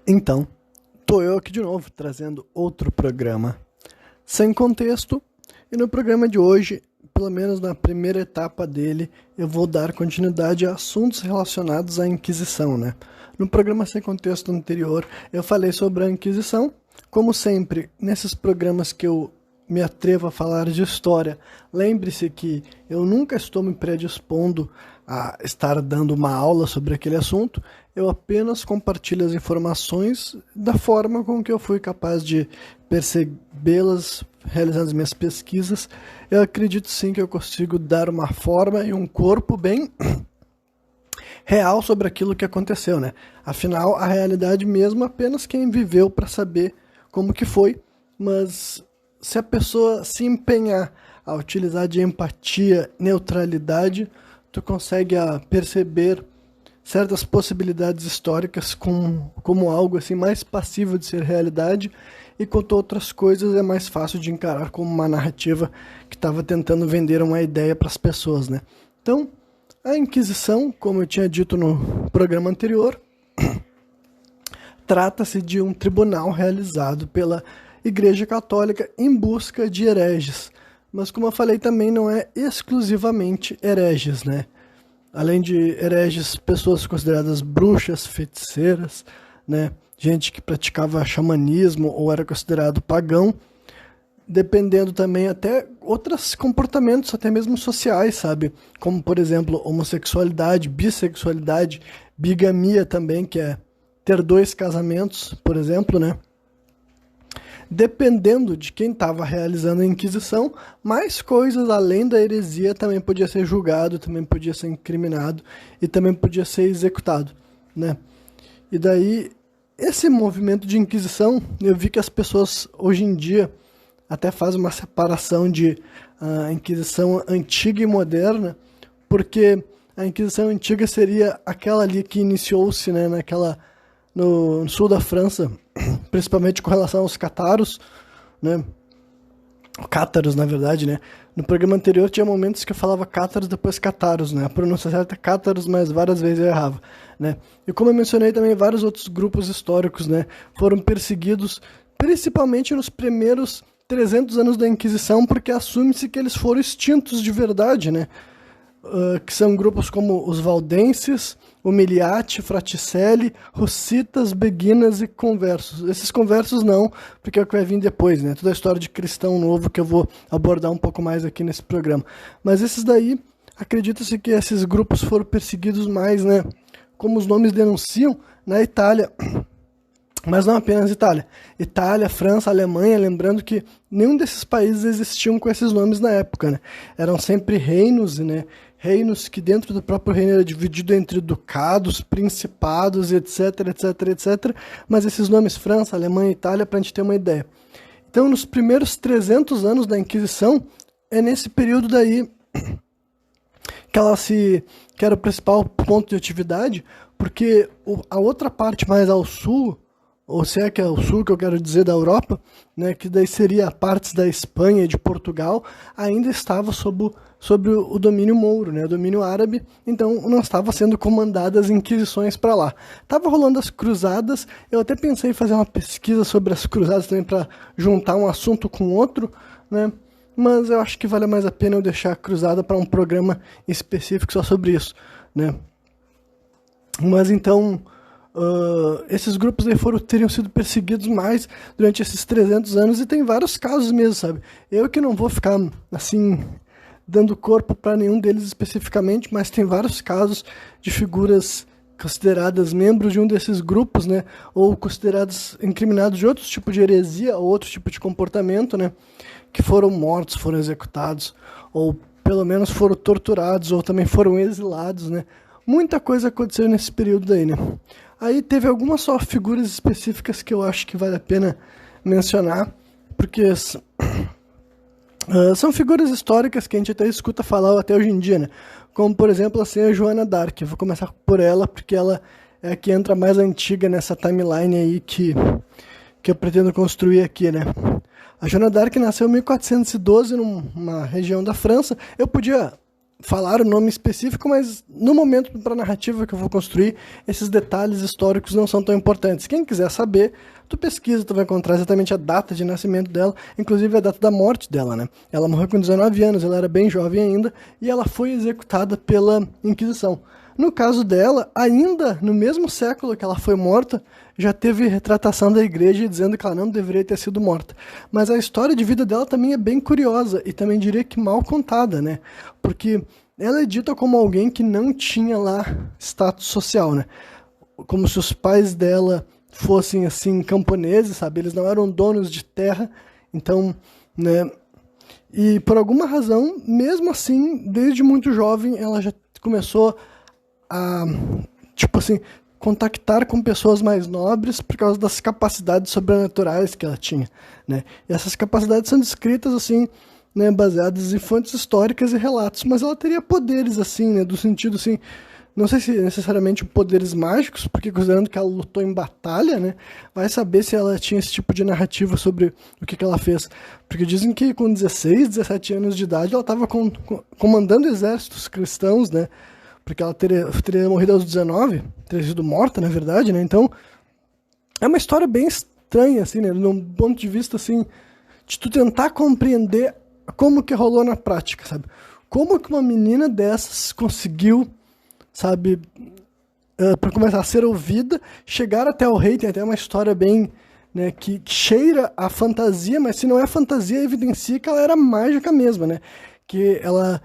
Então, tô eu aqui de novo trazendo outro programa sem contexto, e no programa de hoje, pelo menos na primeira etapa dele, eu vou dar continuidade a assuntos relacionados à Inquisição, né? No programa sem contexto anterior, eu falei sobre a Inquisição. Como sempre, nesses programas que eu me atrevo a falar de história, lembre-se que eu nunca estou me predispondo a estar dando uma aula sobre aquele assunto, eu apenas compartilho as informações da forma com que eu fui capaz de percebê-las realizando as minhas pesquisas. Eu acredito sim que eu consigo dar uma forma e um corpo bem real sobre aquilo que aconteceu, né? Afinal, a realidade mesmo apenas quem viveu para saber como que foi, mas se a pessoa se empenhar a utilizar de empatia, neutralidade, tu consegue perceber certas possibilidades históricas como algo assim mais passível de ser realidade, e quanto a outras coisas é mais fácil de encarar como uma narrativa que estava tentando vender uma ideia para as pessoas, né? Então, a Inquisição, como eu tinha dito no programa anterior, trata-se de um tribunal realizado pela Igreja Católica em busca de hereges. Mas, como eu falei, também não é exclusivamente hereges, né? Além de hereges, pessoas consideradas bruxas, feiticeiras, né? Gente que praticava xamanismo ou era considerado pagão, dependendo também até outros comportamentos, até mesmo sociais, sabe? Como, por exemplo, homossexualidade, bissexualidade, bigamia também, que é ter 2 casamentos, por exemplo, né? Dependendo de quem estava realizando a Inquisição, mais coisas além da heresia também podia ser julgado, também podia ser incriminado e também podia ser executado, né? E daí, esse movimento de Inquisição, eu vi que as pessoas hoje em dia até fazem uma separação de Inquisição antiga e moderna, porque a Inquisição antiga seria aquela ali que iniciou-se, né, no sul da França, principalmente com relação aos cátaros, né? Cátaros, na verdade, né? No programa anterior tinha momentos que eu falava cátaros, depois cátaros, né? A pronúncia certa é cátaros, mas várias vezes eu errava, né? E como eu mencionei também, vários outros grupos históricos, né, foram perseguidos, principalmente nos primeiros 300 anos da Inquisição, porque assume-se que eles foram extintos de verdade, né? Que são grupos como os valdenses, Umiliati, Fraticelli, Hussitas, Beguinas e Conversos. Esses Conversos não, porque é o que vai vir depois, né? Toda a história de cristão novo que eu vou abordar um pouco mais aqui nesse programa. Mas esses daí, acredita-se que esses grupos foram perseguidos mais, né? Como os nomes denunciam, na Itália. Mas não apenas Itália. Itália, França, Alemanha, lembrando que nenhum desses países existiam com esses nomes na época, né? Eram sempre reinos, né? Reinos que dentro do próprio reino era dividido entre ducados, principados, etc, etc, etc. Mas esses nomes França, Alemanha e Itália, para a gente ter uma ideia. Então, nos primeiros 300 anos da Inquisição, é nesse período daí que era o principal ponto de atividade, porque a outra parte mais ao sul, ou se é que é o sul que eu quero dizer da Europa, né, que daí seria partes da Espanha e de Portugal, ainda estava sob o domínio mouro, né, o domínio árabe, então não estava sendo comandadas inquisições para lá. Estava rolando as cruzadas, eu até pensei em fazer uma pesquisa sobre as cruzadas também para juntar um assunto com outro, né, mas eu acho que vale mais a pena eu deixar a cruzada para um programa específico só sobre isso, né. Mas então, esses grupos aí teriam sido perseguidos mais durante esses 300 anos, e tem vários casos mesmo, sabe? Eu que não vou ficar, assim, dando corpo para nenhum deles especificamente, mas tem vários casos de figuras consideradas membros de um desses grupos, né? Ou considerados incriminados de outro tipo de heresia ou outro tipo de comportamento, né? Que foram mortos, foram executados, ou pelo menos foram torturados, ou também foram exilados, né? Muita coisa aconteceu nesse período daí, né? Aí teve algumas só figuras específicas que eu acho que vale a pena mencionar, porque são figuras históricas que a gente até escuta falar até hoje em dia, né? Como, por exemplo, assim, a Joana d'Arc. Eu vou começar por ela, porque ela é a que entra mais antiga nessa timeline aí que eu pretendo construir aqui, né? A Joana d'Arc nasceu em 1412 numa região da França. Eu podia falar o nome específico, mas no momento para a narrativa que eu vou construir, esses detalhes históricos não são tão importantes. Quem quiser saber, tu pesquisa, tu vai encontrar exatamente a data de nascimento dela, inclusive a data da morte dela, né? Ela morreu com 19 anos, ela era bem jovem ainda, e ela foi executada pela Inquisição. No caso dela, ainda no mesmo século que ela foi morta, já teve retratação da igreja dizendo que ela não deveria ter sido morta. Mas a história de vida dela também é bem curiosa e também diria que mal contada, né? Porque ela é dita como alguém que não tinha lá status social, né? Como se os pais dela fossem, assim, camponeses, sabe? Eles não eram donos de terra, então, né? E por alguma razão, mesmo assim, desde muito jovem, ela já começou a, tipo assim, contactar com pessoas mais nobres por causa das capacidades sobrenaturais que ela tinha, né? E essas capacidades são descritas, assim, né, baseadas em fontes históricas e relatos, mas ela teria poderes, assim, né, do sentido, assim, não sei se necessariamente poderes mágicos, porque considerando que ela lutou em batalha, né, vai saber se ela tinha esse tipo de narrativa sobre o que ela fez. Porque dizem que com 16, 17 anos de idade ela estava comandando exércitos cristãos, né, porque ela teria morrido aos 19, teria sido morta, na verdade, né, então é uma história bem estranha, assim, né, num ponto de vista, assim, de tu tentar compreender como que rolou na prática, sabe? Como que uma menina dessas conseguiu, sabe, para começar a ser ouvida, chegar até o rei. Tem até uma história bem, né, que cheira a fantasia, mas se não é fantasia, evidencia que ela era mágica mesmo, né? Que ela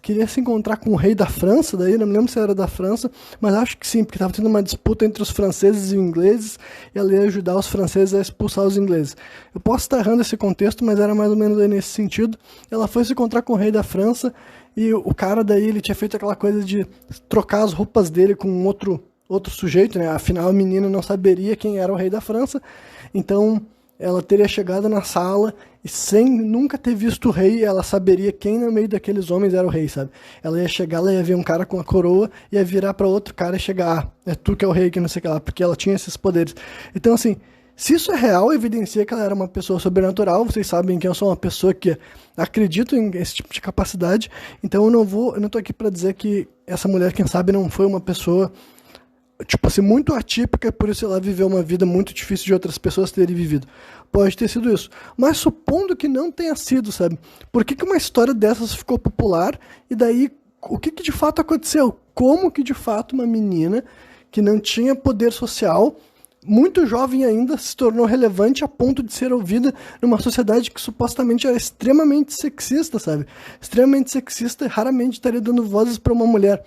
queria se encontrar com o rei da França, daí não me lembro se era da França, mas acho que sim, porque estava tendo uma disputa entre os franceses e os ingleses, e ela ia ajudar os franceses a expulsar os ingleses. Eu posso estar errando esse contexto, mas era mais ou menos aí nesse sentido. Ela foi se encontrar com o rei da França, e o cara daí, ele tinha feito aquela coisa de trocar as roupas dele com outro sujeito, né? Afinal, a menina não saberia quem era o rei da França, então ela teria chegado na sala e sem nunca ter visto o rei, ela saberia quem no meio daqueles homens era o rei, sabe? Ela ia chegar, ela ia ver um cara com a coroa, ia virar para outro cara e chegar, é tu que é o rei, que não sei o que lá, porque ela tinha esses poderes. Então, assim, se isso é real, evidencia que ela era uma pessoa sobrenatural. Vocês sabem que eu sou uma pessoa que acredito em esse tipo de capacidade, então eu não tô aqui para dizer que essa mulher, quem sabe, não foi uma pessoa, tipo assim, muito atípica, por isso ela viveu uma vida muito difícil de outras pessoas terem vivido. Pode ter sido isso. Mas supondo que não tenha sido, sabe? Por que uma história dessas ficou popular? E daí, o que de fato aconteceu? Como que de fato uma menina que não tinha poder social, muito jovem ainda, se tornou relevante a ponto de ser ouvida numa sociedade que supostamente era extremamente sexista, sabe? Extremamente sexista e raramente estaria dando vozes para uma mulher.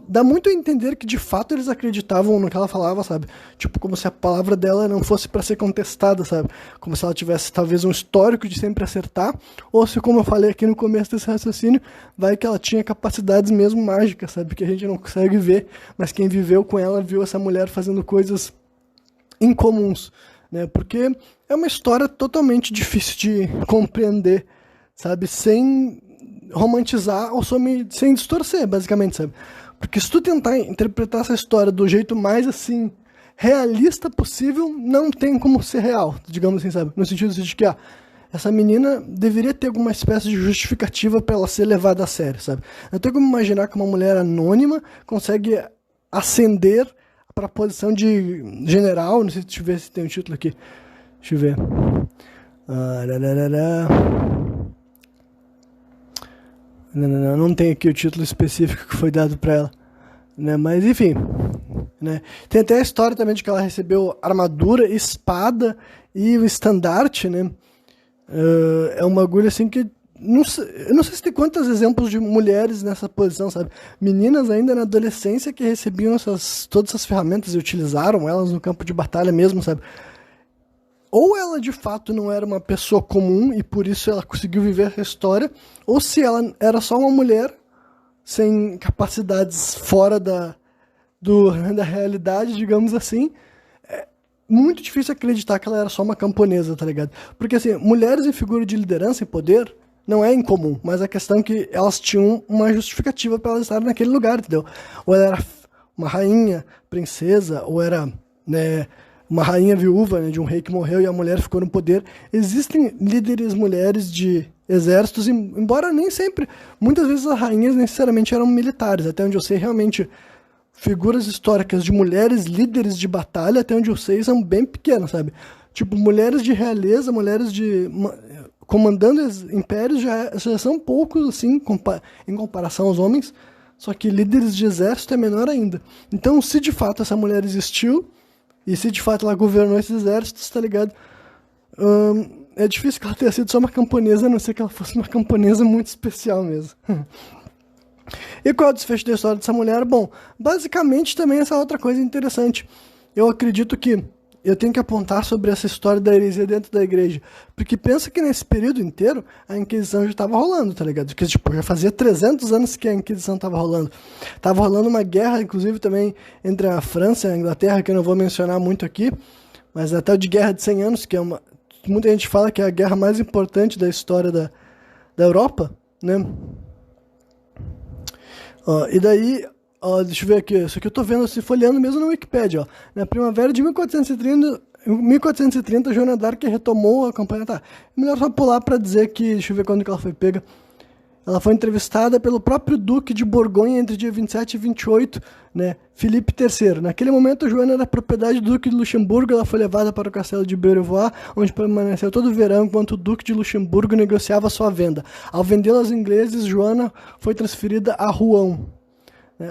Dá muito a entender que de fato eles acreditavam no que ela falava, sabe? Tipo, como se a palavra dela não fosse para ser contestada, sabe? Como se ela tivesse talvez um histórico de sempre acertar, ou se, como eu falei aqui no começo desse raciocínio, vai que ela tinha capacidades mesmo mágicas, sabe? Que a gente não consegue ver, mas quem viveu com ela viu essa mulher fazendo coisas incomuns, né? Porque é uma história totalmente difícil de compreender, sabe? Sem romantizar ou sem distorcer, basicamente, sabe? Porque se tu tentar interpretar essa história do jeito mais, assim, realista possível, não tem como ser real, digamos assim, sabe? No sentido de que, essa menina deveria ter alguma espécie de justificativa para ela ser levada a sério, sabe? Não tem como imaginar que uma mulher anônima consegue ascender para a posição de general. Não sei se deixa eu ver se tem um título aqui. Deixa eu ver. Não tem aqui o título específico que foi dado para ela, né? Mas enfim, né? Tem até a história também de que ela recebeu armadura, espada e o estandarte, né? É um bagulho assim que eu não sei se tem quantos exemplos de mulheres nessa posição, sabe? Meninas ainda na adolescência que recebiam todas essas ferramentas e utilizaram elas no campo de batalha mesmo, sabe? Ou ela de fato não era uma pessoa comum e por isso ela conseguiu viver essa história, ou se ela era só uma mulher sem capacidades fora da realidade, digamos assim. É muito difícil acreditar que ela era só uma camponesa, tá ligado? Porque assim, mulheres em figura de liderança e poder não é incomum, mas a questão é que elas tinham uma justificativa para elas estarem naquele lugar, entendeu? Ou ela era uma rainha, princesa, ou era, né, uma rainha viúva, né, de um rei que morreu e a mulher ficou no poder. Existem líderes mulheres de exércitos, embora nem sempre, muitas vezes as rainhas necessariamente eram militares, até onde eu sei realmente figuras históricas de mulheres líderes de batalha, até onde eu sei, são bem pequenas, sabe? Tipo, mulheres de realeza, mulheres de comandando impérios já são poucos, assim, em comparação aos homens, só que líderes de exército é menor ainda. Então, se de fato essa mulher existiu, e se de fato ela governou esses exércitos, tá ligado? É difícil que ela tenha sido só uma camponesa, a não ser que ela fosse uma camponesa muito especial mesmo. E qual é o desfecho da história dessa mulher? Bom, basicamente também essa outra coisa interessante. Eu acredito que eu tenho que apontar sobre essa história da heresia dentro da igreja. Porque pensa que nesse período inteiro a Inquisição já estava rolando, tá ligado? Porque, tipo, já fazia 300 anos que a Inquisição estava rolando. Tava rolando uma guerra, inclusive, também entre a França e a Inglaterra, que eu não vou mencionar muito aqui, mas até o de Guerra de 100 Anos, que é uma... Muita gente fala que é a guerra mais importante da história da Europa, né? E daí, deixa eu ver aqui, isso aqui eu tô vendo assim, folheando mesmo na Wikipédia, ó. Na primavera de 1430, Joana d'Arc retomou a campanha, tá, melhor só pular pra dizer que, deixa eu ver quando que ela foi pega. Ela foi entrevistada pelo próprio Duque de Borgonha entre dia 27 e 28, né, Filipe III. Naquele momento, Joana era propriedade do Duque de Luxemburgo, ela foi levada para o castelo de Beaurevoir, onde permaneceu todo o verão, enquanto o Duque de Luxemburgo negociava sua venda. Ao vendê-la aos ingleses, Joana foi transferida a Rouen.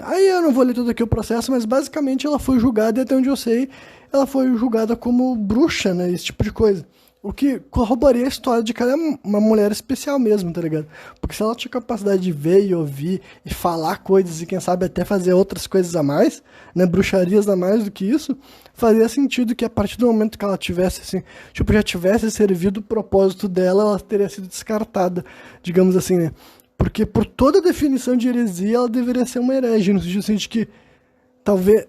Aí eu não vou ler todo aqui o processo, mas basicamente ela foi julgada, e até onde eu sei, ela foi julgada como bruxa, né, esse tipo de coisa. O que corroboraria a história de que ela é uma mulher especial mesmo, tá ligado? Porque se ela tinha capacidade de ver e ouvir e falar coisas e quem sabe até fazer outras coisas a mais, né, bruxarias a mais do que isso, fazia sentido que a partir do momento que ela tivesse, assim, tipo, já tivesse servido o propósito dela, ela teria sido descartada, digamos assim, né? Porque por toda a definição de heresia, ela deveria ser uma herege, no sentido assim, de que talvez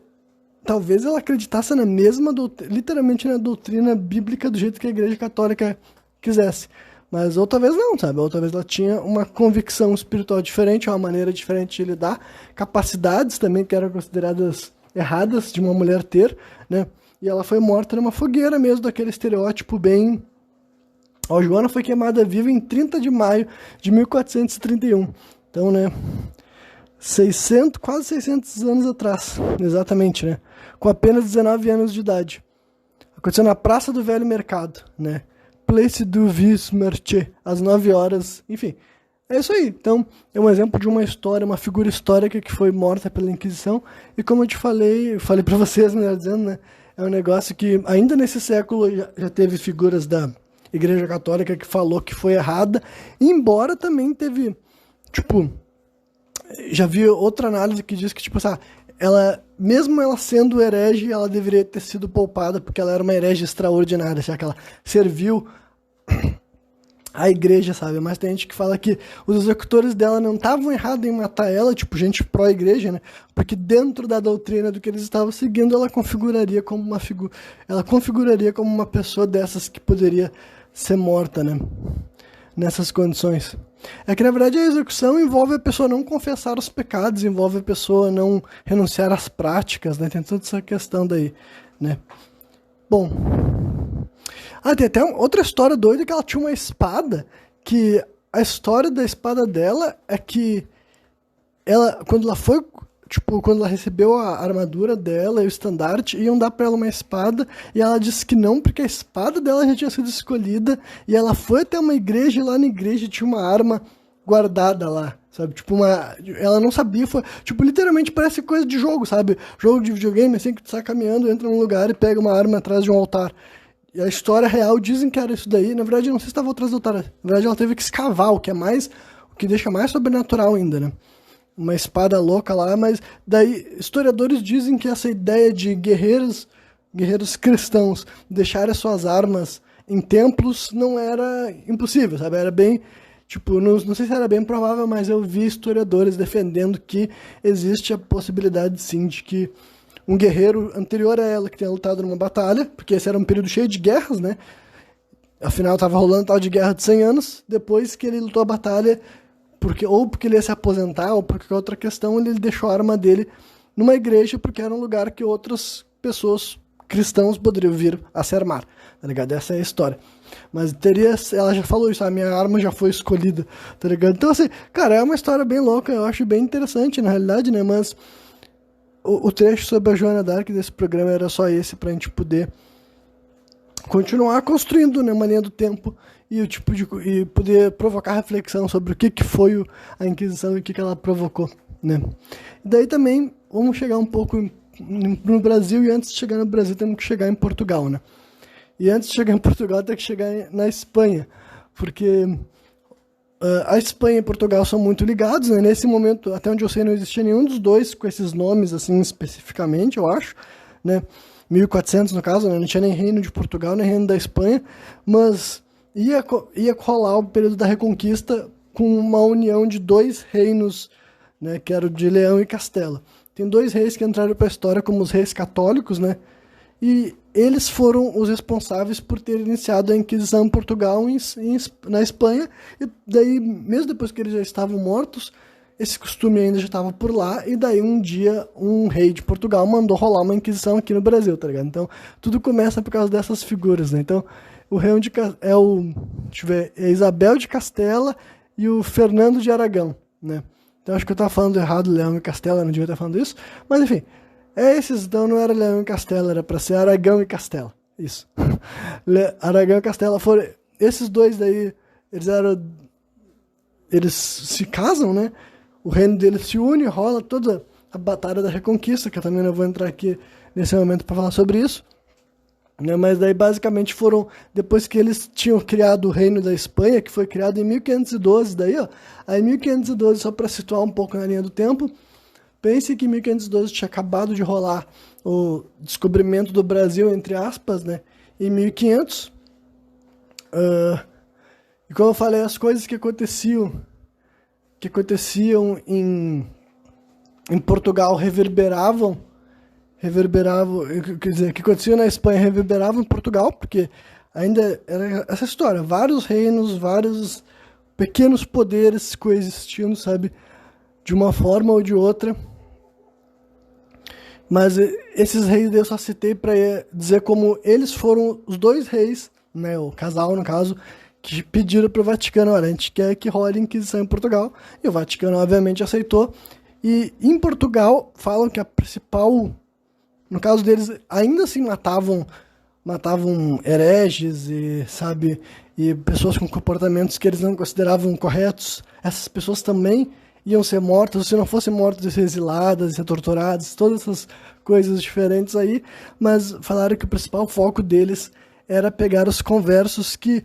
ela acreditasse na mesma doutrina, literalmente na doutrina bíblica do jeito que a Igreja Católica quisesse. Mas ou talvez não, sabe? Ou talvez ela tinha uma convicção espiritual diferente, uma maneira diferente de lidar, capacidades também que eram consideradas erradas de uma mulher ter, né? E ela foi morta numa fogueira mesmo, daquele estereótipo bem... A Joana foi queimada viva em 30 de maio de 1431. Então, né... quase 600 anos atrás, exatamente, né? Com apenas 19 anos de idade. Aconteceu na Praça do Velho Mercado, né? Place du Vieux Marché, às 9 horas, enfim. É isso aí. Então, é um exemplo de uma história, uma figura histórica que foi morta pela Inquisição. E como eu te falei para vocês, melhor dizendo, né? É um negócio que ainda nesse século já teve figuras da Igreja Católica que falou que foi errada, embora também teve, tipo... Já vi outra análise que diz que, tipo, mesmo ela sendo herege, ela deveria ter sido poupada, porque ela era uma herege extraordinária, já que ela serviu a igreja, sabe? Mas tem gente que fala que os executores dela não estavam errados em matar ela, tipo, gente pró-igreja, né? Porque dentro da doutrina do que eles estavam seguindo, ela configuraria como uma pessoa dessas que poderia ser morta, né? Nessas condições. É que, na verdade, a execução envolve a pessoa não confessar os pecados, envolve a pessoa não renunciar às práticas, né? Tem toda essa questão daí, né? Bom. Tem até outra história doida que ela tinha uma espada, que a história da espada dela é que ela, quando ela recebeu a armadura dela e o estandarte, iam dar pra ela uma espada, e ela disse que não, porque a espada dela já tinha sido escolhida, e ela foi até uma igreja, e lá na igreja tinha uma arma guardada lá, sabe? Tipo, ela não sabia, literalmente parece coisa de jogo, sabe? Jogo de videogame, assim, que tu sai caminhando, entra num lugar e pega uma arma atrás de um altar. E a história real dizem que era isso daí, na verdade, eu não sei se estava atrás do altar, na verdade, ela teve que escavar, o que deixa mais sobrenatural ainda, né? Uma espada louca lá, mas daí historiadores dizem que essa ideia de guerreiros cristãos deixarem as suas armas em templos não era impossível, sabe? Era bem, não sei se era bem provável, mas eu vi historiadores defendendo que existe a possibilidade, sim, de que um guerreiro anterior a ela, que tenha lutado numa batalha, porque esse era um período cheio de guerras, né? Afinal, estava rolando tal de guerra de 100 anos, depois que ele lutou a batalha... porque ele ia se aposentar, ou porque outra questão, ele deixou a arma dele numa igreja, porque era um lugar que outras pessoas cristãos poderiam vir a se armar, tá ligado? Essa é a história. Mas ela já falou isso, a minha arma já foi escolhida, tá ligado? Então, assim, cara, é uma história bem louca, eu acho bem interessante, na realidade, né? Mas o trecho sobre a Joana d'Arc desse programa era só esse, pra gente poder continuar construindo, né, uma linha do tempo e o tipo de e poder provocar reflexão sobre o que foi a Inquisição e o que ela provocou, né? E daí também vamos chegar um pouco no Brasil, e antes de chegar no Brasil temos que chegar em Portugal, né? E antes de chegar em Portugal tem que chegar na Espanha, porque a Espanha e Portugal são muito ligados, né? Nesse momento, até onde eu sei, não existia nenhum dos dois com esses nomes assim especificamente, eu acho, né? 1400 no caso, né? Não tinha nem reino de Portugal, nem reino da Espanha, mas ia rolar o período da Reconquista com uma união de dois reinos, né? Que era o de Leão e Castela. Tem dois reis que entraram para a história como os reis católicos, né? E eles foram os responsáveis por ter iniciado a Inquisição em Portugal na Espanha, e daí, mesmo depois que eles já estavam mortos, esse costume ainda já estava por lá, e daí um dia um rei de Portugal mandou rolar uma Inquisição aqui no Brasil, tá ligado? Então, tudo começa por causa dessas figuras, né? Então, o rei é Isabel de Castela e o Fernando de Aragão, né? Então, acho que eu estava falando errado, Leão e Castela, não devia estar falando isso, mas enfim, então não era Leão e Castela, era para ser Aragão e Castela, isso. Aragão e Castela foram, esses dois daí, eles se casam, né? O reino deles se une, rola toda a Batalha da Reconquista, que eu também não vou entrar aqui nesse momento para falar sobre isso, né? Mas daí basicamente foram, depois que eles tinham criado o Reino da Espanha, que foi criado em 1512, daí ó, aí 1512, só para situar um pouco na linha do tempo, pense que em 1512 tinha acabado de rolar o descobrimento do Brasil, entre aspas, né? Em 1500, e como eu falei, as coisas que aconteciam em Portugal reverberavam, quer dizer, que aconteciam na Espanha reverberavam em Portugal, porque ainda era essa história, vários reinos, vários pequenos poderes coexistindo, sabe, de uma forma ou de outra. Mas esses reis eu só citei para dizer como eles foram os dois reis, né, o casal no caso, que pediram para o Vaticano, olha, a gente quer que role a Inquisição em Portugal, e o Vaticano obviamente aceitou. E em Portugal falam que a principal, no caso deles, ainda assim matavam hereges e, sabe, e pessoas com comportamentos que eles não consideravam corretos. Essas pessoas também iam ser mortas, se não fossem mortas, iam ser exiladas, iam ser torturadas, todas essas coisas diferentes aí, mas falaram que o principal foco deles era pegar os conversos que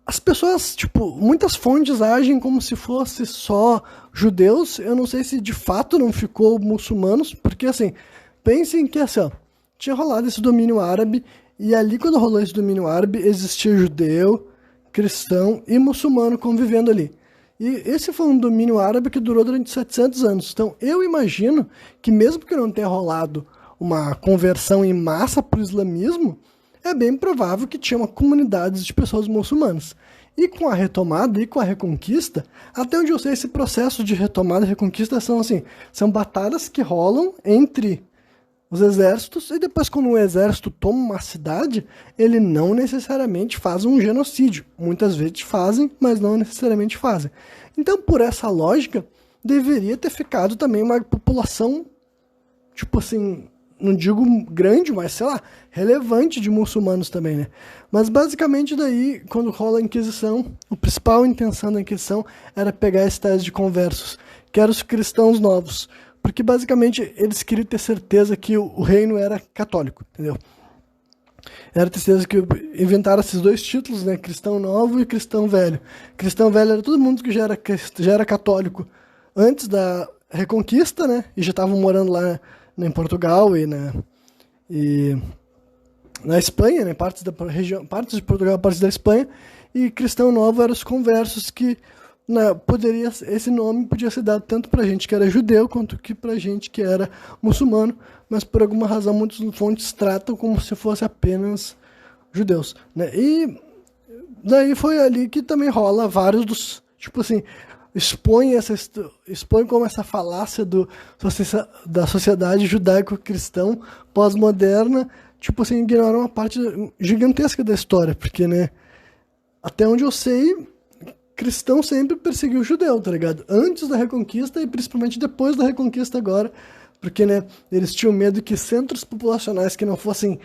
as pessoas, tipo, muitas fontes agem como se fosse só judeus, eu não sei se de fato não ficou muçulmanos, porque assim, pensem que assim, ó, tinha rolado esse domínio árabe, e ali quando rolou esse domínio árabe, existia judeu, cristão e muçulmano convivendo ali. E esse foi um domínio árabe que durou durante 700 anos. Então, eu imagino que mesmo que não tenha rolado uma conversão em massa para o islamismo, é bem provável que tinha uma comunidade de pessoas muçulmanas. E com a retomada e com a reconquista, até onde eu sei, esse processo de retomada e reconquista são batalhas que rolam entre os exércitos, e depois quando um exército toma uma cidade, ele não necessariamente faz um genocídio. Muitas vezes fazem, mas não necessariamente fazem. Então, por essa lógica, deveria ter ficado também uma população, tipo assim, não digo grande, mas sei lá, relevante de muçulmanos também, né? Mas basicamente daí, quando rola a Inquisição, a principal intenção da Inquisição era pegar esse tais de conversos, que eram os cristãos novos. Porque basicamente eles queriam ter certeza que o reino era católico, entendeu? Era ter certeza que inventaram esses dois títulos, né? Cristão novo e cristão velho. Cristão velho era todo mundo que já era católico antes da Reconquista, né? E já estavam morando lá em Portugal e na Espanha, né? Partes de Portugal, partes da Espanha. E cristão novo eram os conversos que esse nome podia ser dado tanto para gente que era judeu quanto que para gente que era muçulmano, mas por alguma razão muitas fontes tratam como se fosse apenas judeus, né? E daí foi ali que também rola vários dos, tipo assim, expõe como essa falácia da sociedade judaico-cristão pós-moderna, tipo assim, ignora uma parte gigantesca da história, porque, né, até onde eu sei, cristão sempre perseguiu o judeu, tá ligado? Antes da Reconquista e principalmente depois da Reconquista agora, porque, né, eles tinham medo que centros populacionais que não fossem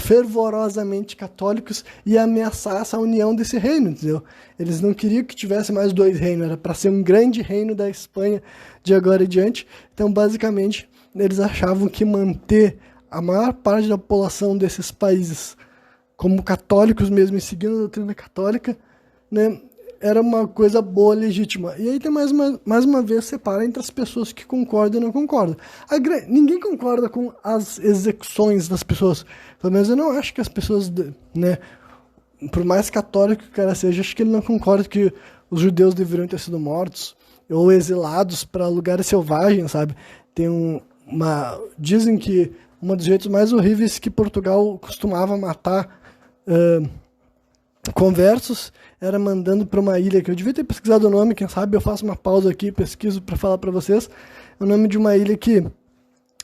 fervorosamente católicos ia ameaçar essa união desse reino, entendeu? Eles não queriam que tivesse mais dois reinos, era para ser um grande reino da Espanha de agora em diante. Então, basicamente, eles achavam que manter a maior parte da população desses países como católicos mesmo e seguindo a doutrina católica, né, era uma coisa boa, legítima. E aí tem mais uma vez separa entre as pessoas que concordam e não concordam. Ninguém concorda com as execuções das pessoas. Pelo menos eu não acho que as pessoas, né, por mais católico que o cara seja, acho que ele não concorda que os judeus deveriam ter sido mortos ou exilados para lugares selvagens, sabe? Dizem que um dos jeitos mais horríveis que Portugal costumava matar conversos era mandando para uma ilha, que eu devia ter pesquisado o nome, quem sabe eu faço uma pausa aqui, pesquiso para falar para vocês, o nome de uma ilha que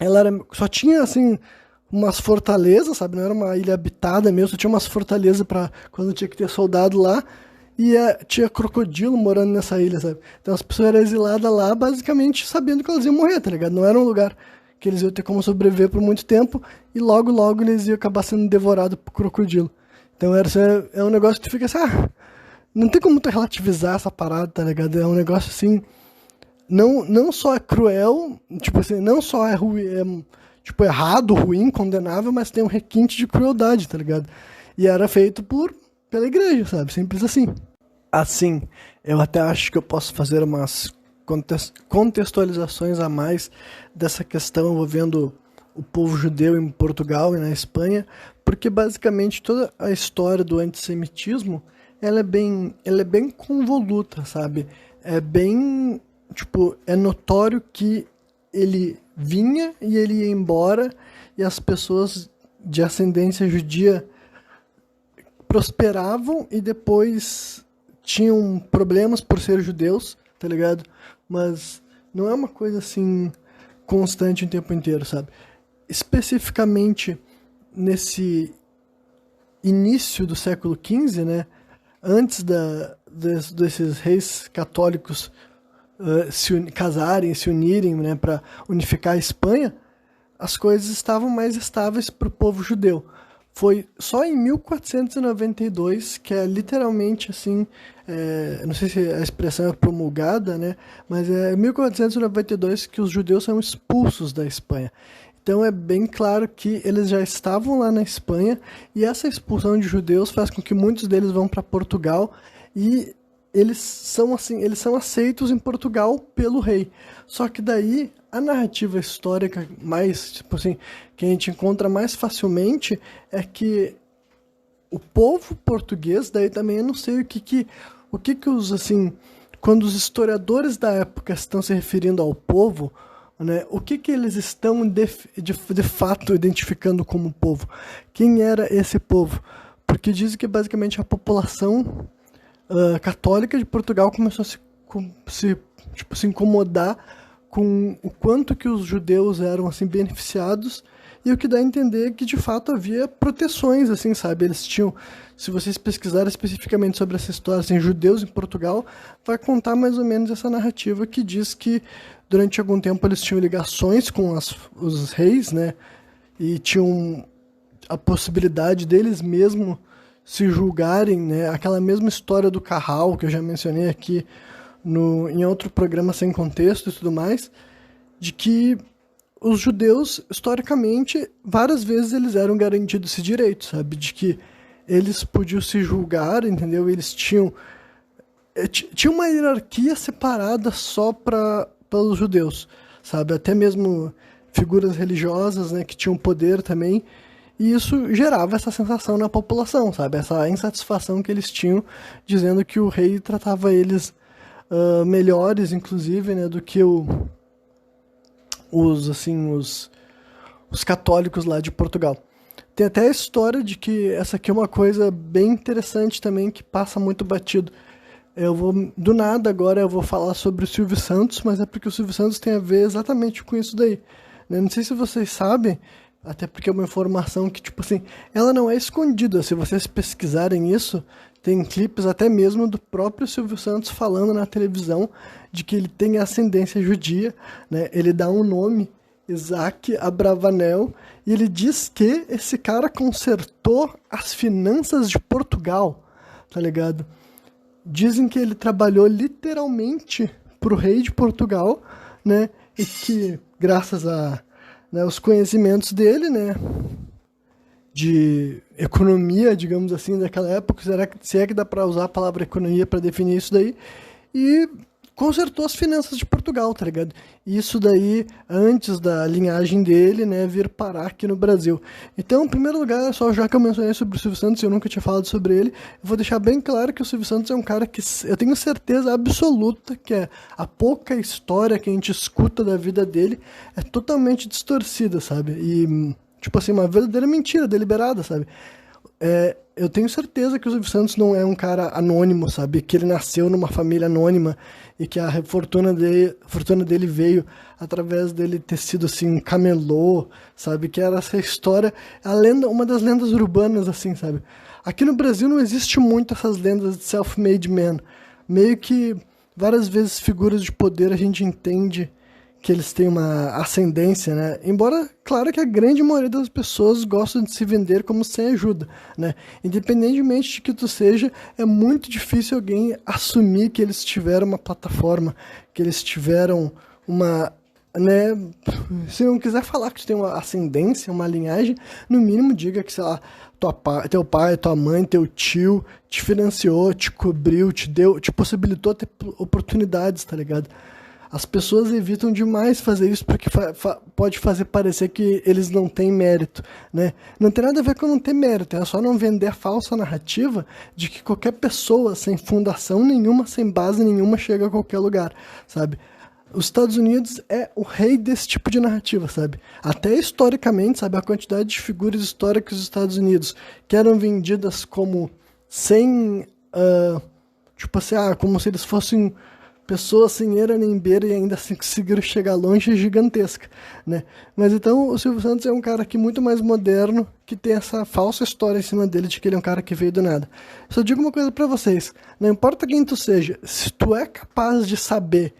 ela só tinha, assim, umas fortalezas, sabe, não era uma ilha habitada mesmo, só tinha umas fortalezas para quando tinha que ter soldado lá, e tinha crocodilo morando nessa ilha, sabe, então as pessoas eram exiladas lá, basicamente sabendo que elas iam morrer, tá ligado, não era um lugar que eles iam ter como sobreviver por muito tempo, e logo eles iam acabar sendo devorados por crocodilo. Então é um negócio que tu fica assim, não tem como tu relativizar essa parada, tá ligado? É um negócio assim, não só é cruel, tipo assim, não só é ruim, tipo, errado, ruim, condenável, mas tem um requinte de crueldade, tá ligado? E era feito pela igreja, sabe? Simples assim. Assim, eu até acho que eu posso fazer umas contextualizações a mais dessa questão envolvendo o povo judeu em Portugal e na Espanha, porque basicamente toda a história do antissemitismo ela é bem convoluta, sabe? É bem, tipo, é notório que ele vinha e ele ia embora e as pessoas de ascendência judia prosperavam e depois tinham problemas por ser judeus, tá ligado? Mas não é uma coisa assim constante o tempo inteiro, sabe? Especificamente nesse início do século XV, né, antes desses reis católicos casarem, se unirem, né, para unificar a Espanha, as coisas estavam mais estáveis para o povo judeu. Foi só em 1492 que é literalmente assim, não sei se a expressão é promulgada, né, mas é 1492 que os judeus são expulsos da Espanha. Então é bem claro que eles já estavam lá na Espanha e essa expulsão de judeus faz com que muitos deles vão para Portugal e eles são aceitos em Portugal pelo rei. Só que daí a narrativa histórica mais, tipo assim, que a gente encontra mais facilmente é que o povo português, daí também eu não sei o que os, assim, quando os historiadores da época estão se referindo ao povo, né, o que eles estão de fato identificando como povo? Quem era esse povo? Porque dizem que basicamente a população católica de Portugal começou a se incomodar com o quanto que os judeus eram assim beneficiados e o que dá a entender que de fato havia proteções, assim, sabe? Eles tinham, se vocês pesquisarem especificamente sobre essa história, assim, judeus em Portugal, vai contar mais ou menos essa narrativa que diz que durante algum tempo eles tinham ligações com os reis, né? E tinham a possibilidade deles mesmo se julgarem, né? Aquela mesma história do Carral que eu já mencionei aqui em outro programa Sem Contexto e tudo mais, de que os judeus, historicamente, várias vezes eles eram garantidos esse direito, sabe? De que eles podiam se julgar, entendeu? Eles tinha uma hierarquia separada só pelos judeus, sabe? Até mesmo figuras religiosas, né, que tinham poder também, e isso gerava essa sensação na população, sabe? Essa insatisfação que eles tinham, dizendo que o rei tratava eles melhores, inclusive, né, do que os católicos lá de Portugal. Tem até a história de que essa aqui é uma coisa bem interessante também, que passa muito batido. Do nada agora eu vou falar sobre o Silvio Santos, mas é porque o Silvio Santos tem a ver exatamente com isso daí. Né? Não sei se vocês sabem Até porque é uma informação que, tipo assim, ela não é escondida. Se vocês pesquisarem isso, tem clipes até mesmo do próprio Silvio Santos falando na televisão de que ele tem ascendência judia, né? Ele dá um nome, Isaac Abravanel, e ele diz que esse cara consertou as finanças de Portugal, tá ligado? Dizem que ele trabalhou literalmente pro rei de Portugal, né? E que, graças a, né, os conhecimentos dele, né, de economia, digamos assim, daquela época, se é que dá para usar a palavra economia para definir isso daí, e consertou as finanças de Portugal, tá ligado? Isso daí antes da linhagem dele, né, vir parar aqui no Brasil. Então, em primeiro lugar, só já que eu mencionei sobre o Silvio Santos, eu nunca tinha falado sobre ele, eu vou deixar bem claro que o Silvio Santos é um cara que eu tenho certeza absoluta que a pouca história que a gente escuta da vida dele é totalmente distorcida, sabe? E, tipo assim, uma verdadeira mentira deliberada, sabe? Eu tenho certeza que o Silvio Santos não é um cara anônimo, sabe? Que ele nasceu numa família anônima e que a fortuna dele veio através dele ter sido, assim, um camelô, sabe? Que era essa história, uma das lendas urbanas, assim, sabe? Aqui no Brasil não existe muito essas lendas de self-made man. Meio que várias vezes figuras de poder a gente entende que eles têm uma ascendência, né? Embora, claro que a grande maioria das pessoas gostam de se vender como sem ajuda, né? Independentemente de que tu seja, é muito difícil alguém assumir que eles tiveram uma plataforma, que eles tiveram uma, né? Se não quiser falar que tu tem uma ascendência, uma linhagem, no mínimo diga que, sei lá, teu pai, tua mãe, teu tio te financiou, te cobriu, te possibilitou ter oportunidades, tá ligado? As pessoas evitam demais fazer isso porque pode fazer parecer que eles não têm mérito, né? Não tem nada a ver com não ter mérito, é só não vender a falsa narrativa de que qualquer pessoa sem fundação nenhuma, sem base nenhuma, chega a qualquer lugar, sabe? Os Estados Unidos é o rei desse tipo de narrativa, sabe? Até historicamente, sabe? A quantidade de figuras históricas dos Estados Unidos que eram vendidas como sem... tipo assim, como se eles fossem... pessoas sem era nem beira e ainda assim conseguiram chegar longe, é gigantesca, né? Mas então o Silvio Santos é um cara aqui muito mais moderno, que tem essa falsa história em cima dele de que ele é um cara que veio do nada. Só digo uma coisa pra vocês, não importa quem tu seja, se tu é capaz de saber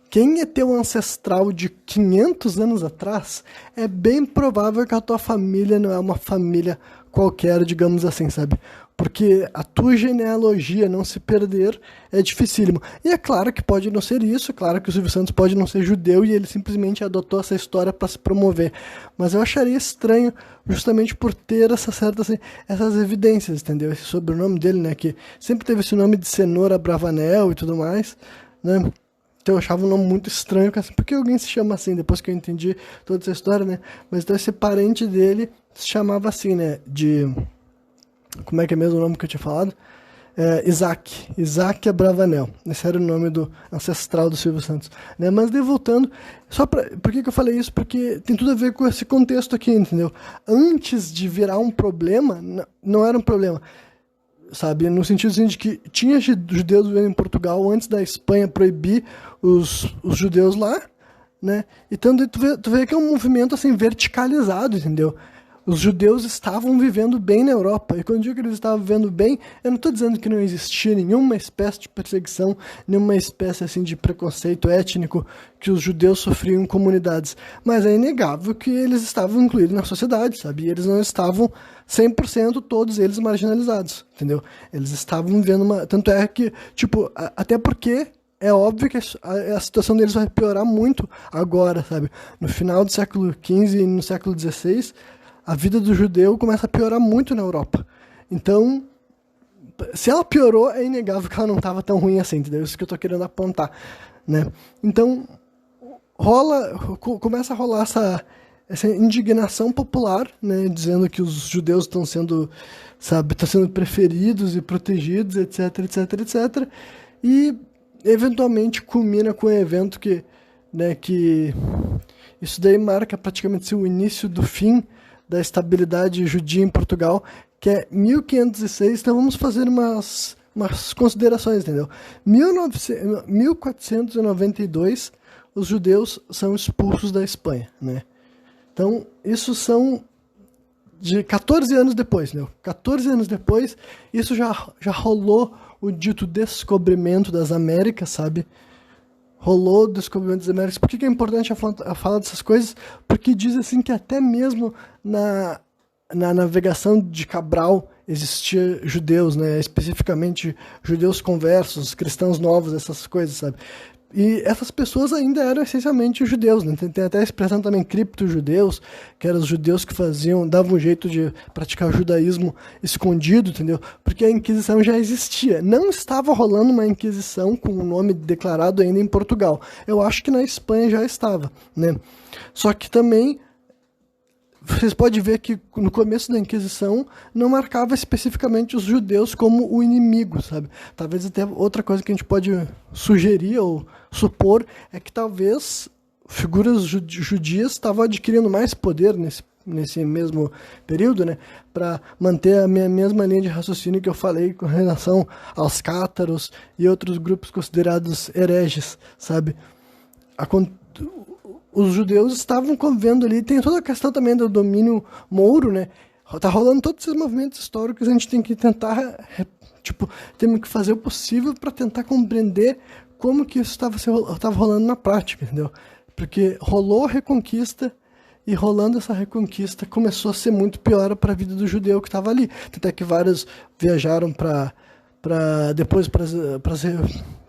quem é teu ancestral de 500 anos atrás, é bem provável que a tua família não é uma família qualquer, digamos assim, sabe? Porque a tua genealogia não se perder é dificílimo. E é claro que pode não ser isso, é claro que o Silvio Santos pode não ser judeu e ele simplesmente adotou essa história para se promover. Mas eu acharia estranho justamente por ter essas evidências, entendeu? Esse sobrenome dele, né, que sempre teve esse nome de Cenoura Bravanel e tudo mais, né? Então eu achava um nome muito estranho, assim, porque alguém se chama assim, depois que eu entendi toda essa história, né? Mas então esse parente dele se chamava assim, né, como é que é mesmo o nome que eu tinha falado? Isaac Abravanel. Esse era o nome do ancestral do Silvio Santos, né? Mas daí voltando, por que eu falei isso? Porque tem tudo a ver com esse contexto aqui, entendeu? Antes de virar um problema, não era um problema, sabe? No sentido assim, de que tinha judeus vivendo em Portugal antes da Espanha proibir os judeus lá, né? Então tu vê que é um movimento assim verticalizado, entendeu? Os judeus estavam vivendo bem na Europa. E quando eu digo que eles estavam vivendo bem, eu não estou dizendo que não existia nenhuma espécie de perseguição, nenhuma espécie assim, de preconceito étnico que os judeus sofriam em comunidades. Mas é inegável que eles estavam incluídos na sociedade, sabe? E eles não estavam 100% todos eles marginalizados, entendeu? Eles estavam vivendo uma... Tanto é que, tipo, até porque... É óbvio que a situação deles vai piorar muito agora, sabe? No final do século XV e no século XVI, a vida do judeu começa a piorar muito na Europa. Então, se ela piorou, é inegável que ela não estava tão ruim assim, entendeu? Isso que eu estou querendo apontar, né? Então, começa a rolar essa indignação popular, né? Dizendo que os judeus estão sendo preferidos e protegidos, etc, etc, etc. E, eventualmente, culmina com um evento que isso daí marca praticamente o início do fim da estabilidade judia em Portugal, que é 1506. Então vamos fazer umas considerações, entendeu? 1492, os judeus são expulsos da Espanha, né? Então, isso são de 14 anos depois, né? 14 anos depois, isso já rolou o dito descobrimento das Américas, sabe? Rolou o descobrimento das Américas. Por que é importante a falar dessas coisas? Porque diz assim que até mesmo na navegação de Cabral existia judeus, né? Especificamente judeus conversos, cristãos novos, essas coisas, sabe? E essas pessoas ainda eram essencialmente judeus, né? Tem até a expressão também cripto-judeus, que eram os judeus que davam um jeito de praticar o judaísmo escondido, entendeu? Porque a Inquisição já existia. Não estava rolando uma Inquisição com o nome declarado ainda em Portugal. Eu acho que na Espanha já estava, né? Só que também vocês podem ver que no começo da Inquisição não marcava especificamente os judeus como o inimigo, sabe? Talvez até outra coisa que a gente pode sugerir ou supor é que talvez figuras judias estavam adquirindo mais poder nesse mesmo período, né? Para manter a minha mesma linha de raciocínio que eu falei com relação aos cátaros e outros grupos considerados hereges, sabe? Os judeus estavam convivendo ali, tem toda a questão também do domínio mouro, né? Tá rolando todos esses movimentos históricos, a gente tem que tentar, temos que fazer o possível para tentar compreender como que isso estava rolando na prática, entendeu? Porque rolou a Reconquista e rolando essa Reconquista começou a ser muito pior para a vida do judeu que estava ali. Até que vários viajaram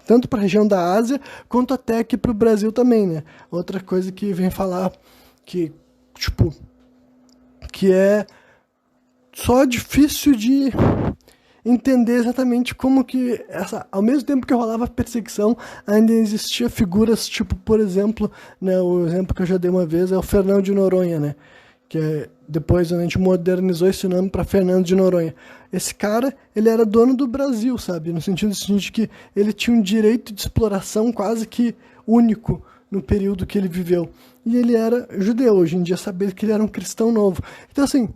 tanto para a região da Ásia, quanto até aqui para o Brasil também, né? Outra coisa que vem falar que é só difícil de entender exatamente como que ao mesmo tempo que rolava perseguição, ainda existia figuras por exemplo, né, o exemplo que eu já dei uma vez é o Fernão de Noronha, né? Depois a gente modernizou esse nome para Fernando de Noronha. Esse cara, ele era dono do Brasil, sabe? No sentido de que ele tinha um direito de exploração quase que único no período que ele viveu. E ele era judeu. Hoje em dia, saber que ele era um cristão novo. Então, assim,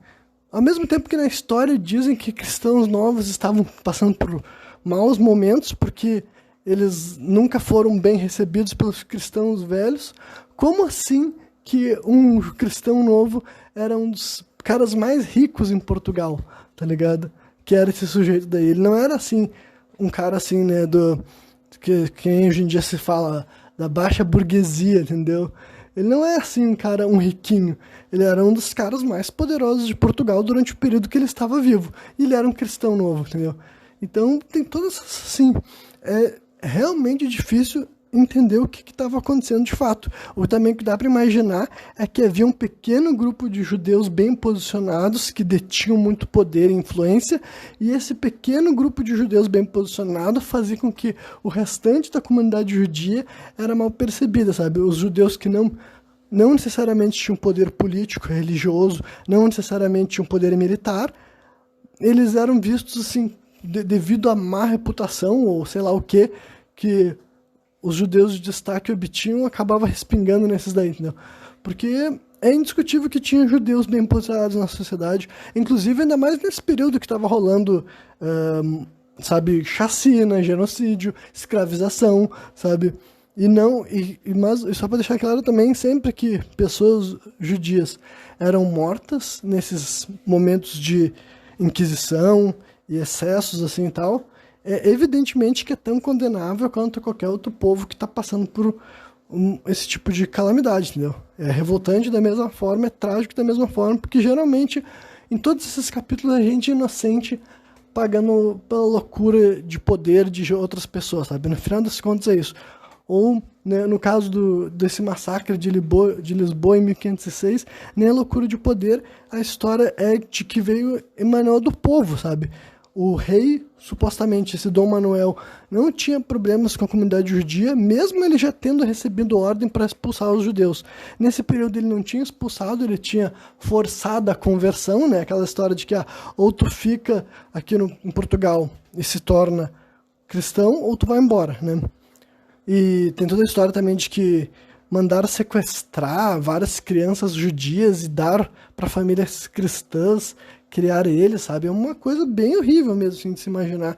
ao mesmo tempo que na história dizem que cristãos novos estavam passando por maus momentos, porque eles nunca foram bem recebidos pelos cristãos velhos, como assim que um cristão novo era um dos caras mais ricos em Portugal, tá ligado? Que era esse sujeito daí. Ele não era assim, um cara assim, né, que hoje em dia se fala da baixa burguesia, entendeu? Ele não é assim um riquinho. Ele era um dos caras mais poderosos de Portugal durante o período que ele estava vivo. E ele era um cristão novo, entendeu? Então tem todas essas, assim, é realmente difícil entender o que estava acontecendo de fato. O também que dá para imaginar é que havia um pequeno grupo de judeus bem posicionados que detinham muito poder e influência, e esse pequeno grupo de judeus bem posicionados fazia com que o restante da comunidade judia era mal percebida, sabe? Os judeus que não necessariamente tinham poder político, religioso, não necessariamente tinham poder militar, eles eram vistos assim devido à má reputação ou sei lá o que os judeus de destaque obtinham, acabava respingando nesses daí, entendeu? Porque é indiscutível que tinha judeus bem posicionados na sociedade, inclusive ainda mais nesse período que estava rolando, chacina, genocídio, escravização, sabe? Mas só para deixar claro também, sempre que pessoas judias eram mortas nesses momentos de inquisição e excessos assim e tal, evidentemente que é tão condenável quanto qualquer outro povo que está passando por esse tipo de calamidade, entendeu? É revoltante da mesma forma, é trágico da mesma forma, porque geralmente em todos esses capítulos a gente é inocente pagando pela loucura de poder de outras pessoas, sabe? No final das contas é isso. Ou, né, no caso desse massacre de Lisboa em 1506, nem a loucura de poder, a história é de que veio emanou do povo, sabe? O rei, supostamente, esse Dom Manuel, não tinha problemas com a comunidade judia, mesmo ele já tendo recebido ordem para expulsar os judeus. Nesse período ele não tinha expulsado, ele tinha forçado a conversão, né? Aquela história de que ou tu fica aqui em Portugal e se torna cristão, ou tu vai embora, né? E tem toda a história também de que mandaram sequestrar várias crianças judias e dar para famílias cristãs criar eles, sabe? É uma coisa bem horrível mesmo, assim, de se imaginar,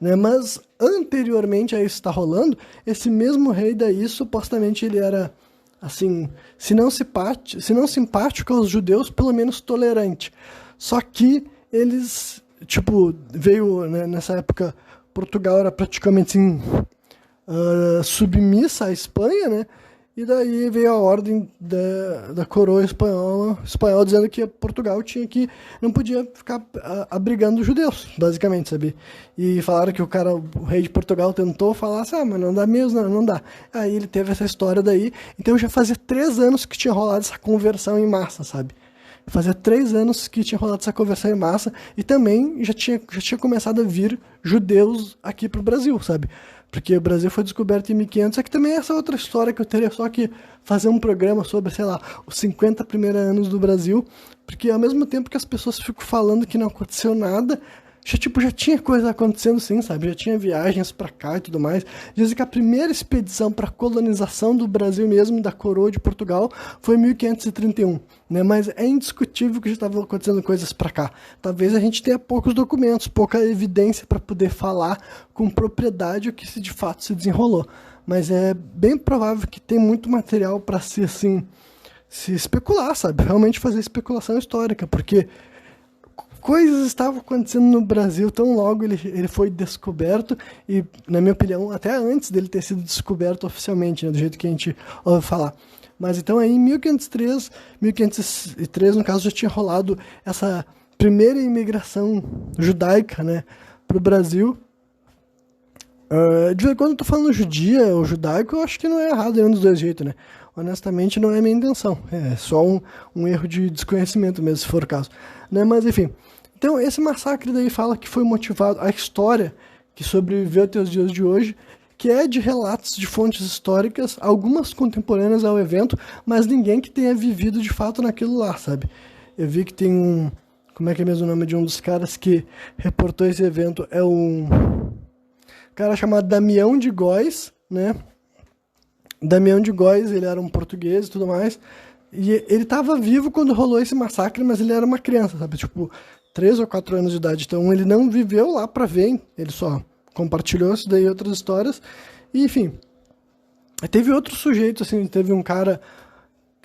né? Mas anteriormente a isso estar rolando, esse mesmo rei daí, supostamente ele era, assim, se não simpático aos judeus, pelo menos tolerante. Só que eles, tipo, veio, né, nessa época, Portugal era praticamente assim, submissa à Espanha, né? E daí veio a ordem da coroa espanhola dizendo que Portugal não podia ficar abrigando os judeus, basicamente, sabe? E falaram que o rei de Portugal tentou falar assim, mas não dá mesmo, não dá. Aí ele teve essa história daí, então já fazia 3 anos que tinha rolado essa conversão em massa, sabe? Fazia 3 anos que tinha rolado essa conversão em massa e também já tinha começado a vir judeus aqui pro Brasil, sabe? Porque o Brasil foi descoberto em 1500, é que também essa outra história que eu teria só que fazer um programa sobre, sei lá, os 50 primeiros anos do Brasil, porque ao mesmo tempo que as pessoas ficam falando que não aconteceu nada, já tinha coisa acontecendo sim, sabe? Já tinha viagens pra cá e tudo mais. Dizem que a primeira expedição para colonização do Brasil mesmo, da coroa de Portugal, foi em 1531, né? Mas é indiscutível que já estavam acontecendo coisas pra cá. Talvez a gente tenha poucos documentos, pouca evidência para poder falar com propriedade o que de fato se desenrolou. Mas é bem provável que tem muito material para se especular, sabe? Realmente fazer especulação histórica, porque coisas estavam acontecendo no Brasil tão logo ele foi descoberto e, na minha opinião, até antes dele ter sido descoberto oficialmente, né, do jeito que a gente ouve falar. Mas então aí em 1503, no caso, já tinha rolado essa primeira imigração judaica, né, para o Brasil. De vez em quando eu tô falando judia ou judaico, eu acho que não é errado nenhum dos dois jeitos, né? Honestamente, não é minha intenção. É só um erro de desconhecimento mesmo, se for o caso. Né? Mas, enfim. Então, esse massacre daí fala que foi motivado... A história que sobreviveu até os dias de hoje, que é de relatos de fontes históricas, algumas contemporâneas ao evento, mas ninguém que tenha vivido de fato naquilo lá, sabe? Eu vi que tem um... Como é que é mesmo o nome de um dos caras que reportou esse evento? É um cara chamado Damião de Góes, né? Damião de Góes, ele era um português e tudo mais, e ele estava vivo quando rolou esse massacre, mas ele era uma criança, sabe? Tipo, 3 ou 4 anos de idade, então ele não viveu lá para ver, ele só compartilhou isso daí, outras histórias, e enfim. Teve outro sujeito, assim, teve um cara,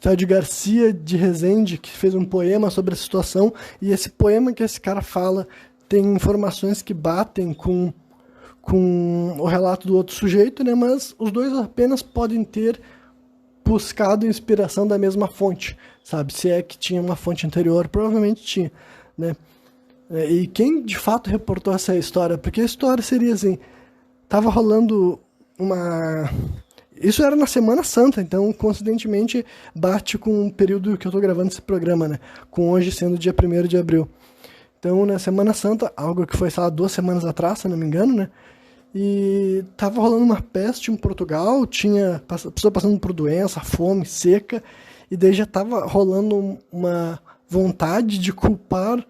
tal de Garcia de Rezende, que fez um poema sobre a situação, e esse poema que esse cara fala tem informações que batem com o relato do outro sujeito, né? Mas os dois apenas podem ter buscado inspiração da mesma fonte, sabe? Se é que tinha uma fonte anterior, provavelmente tinha, né? E quem de fato reportou essa história? Porque a história seria assim, tava rolando isso era na Semana Santa, então coincidentemente bate com o período que eu tô gravando esse programa, né? Com hoje sendo dia 1º de abril. Então, na Semana Santa, algo que foi, sei lá, 2 semanas atrás, se não me engano, né? E tava rolando uma peste em Portugal, tinha pessoa passando por doença, fome, seca, e daí já tava rolando uma vontade de culpar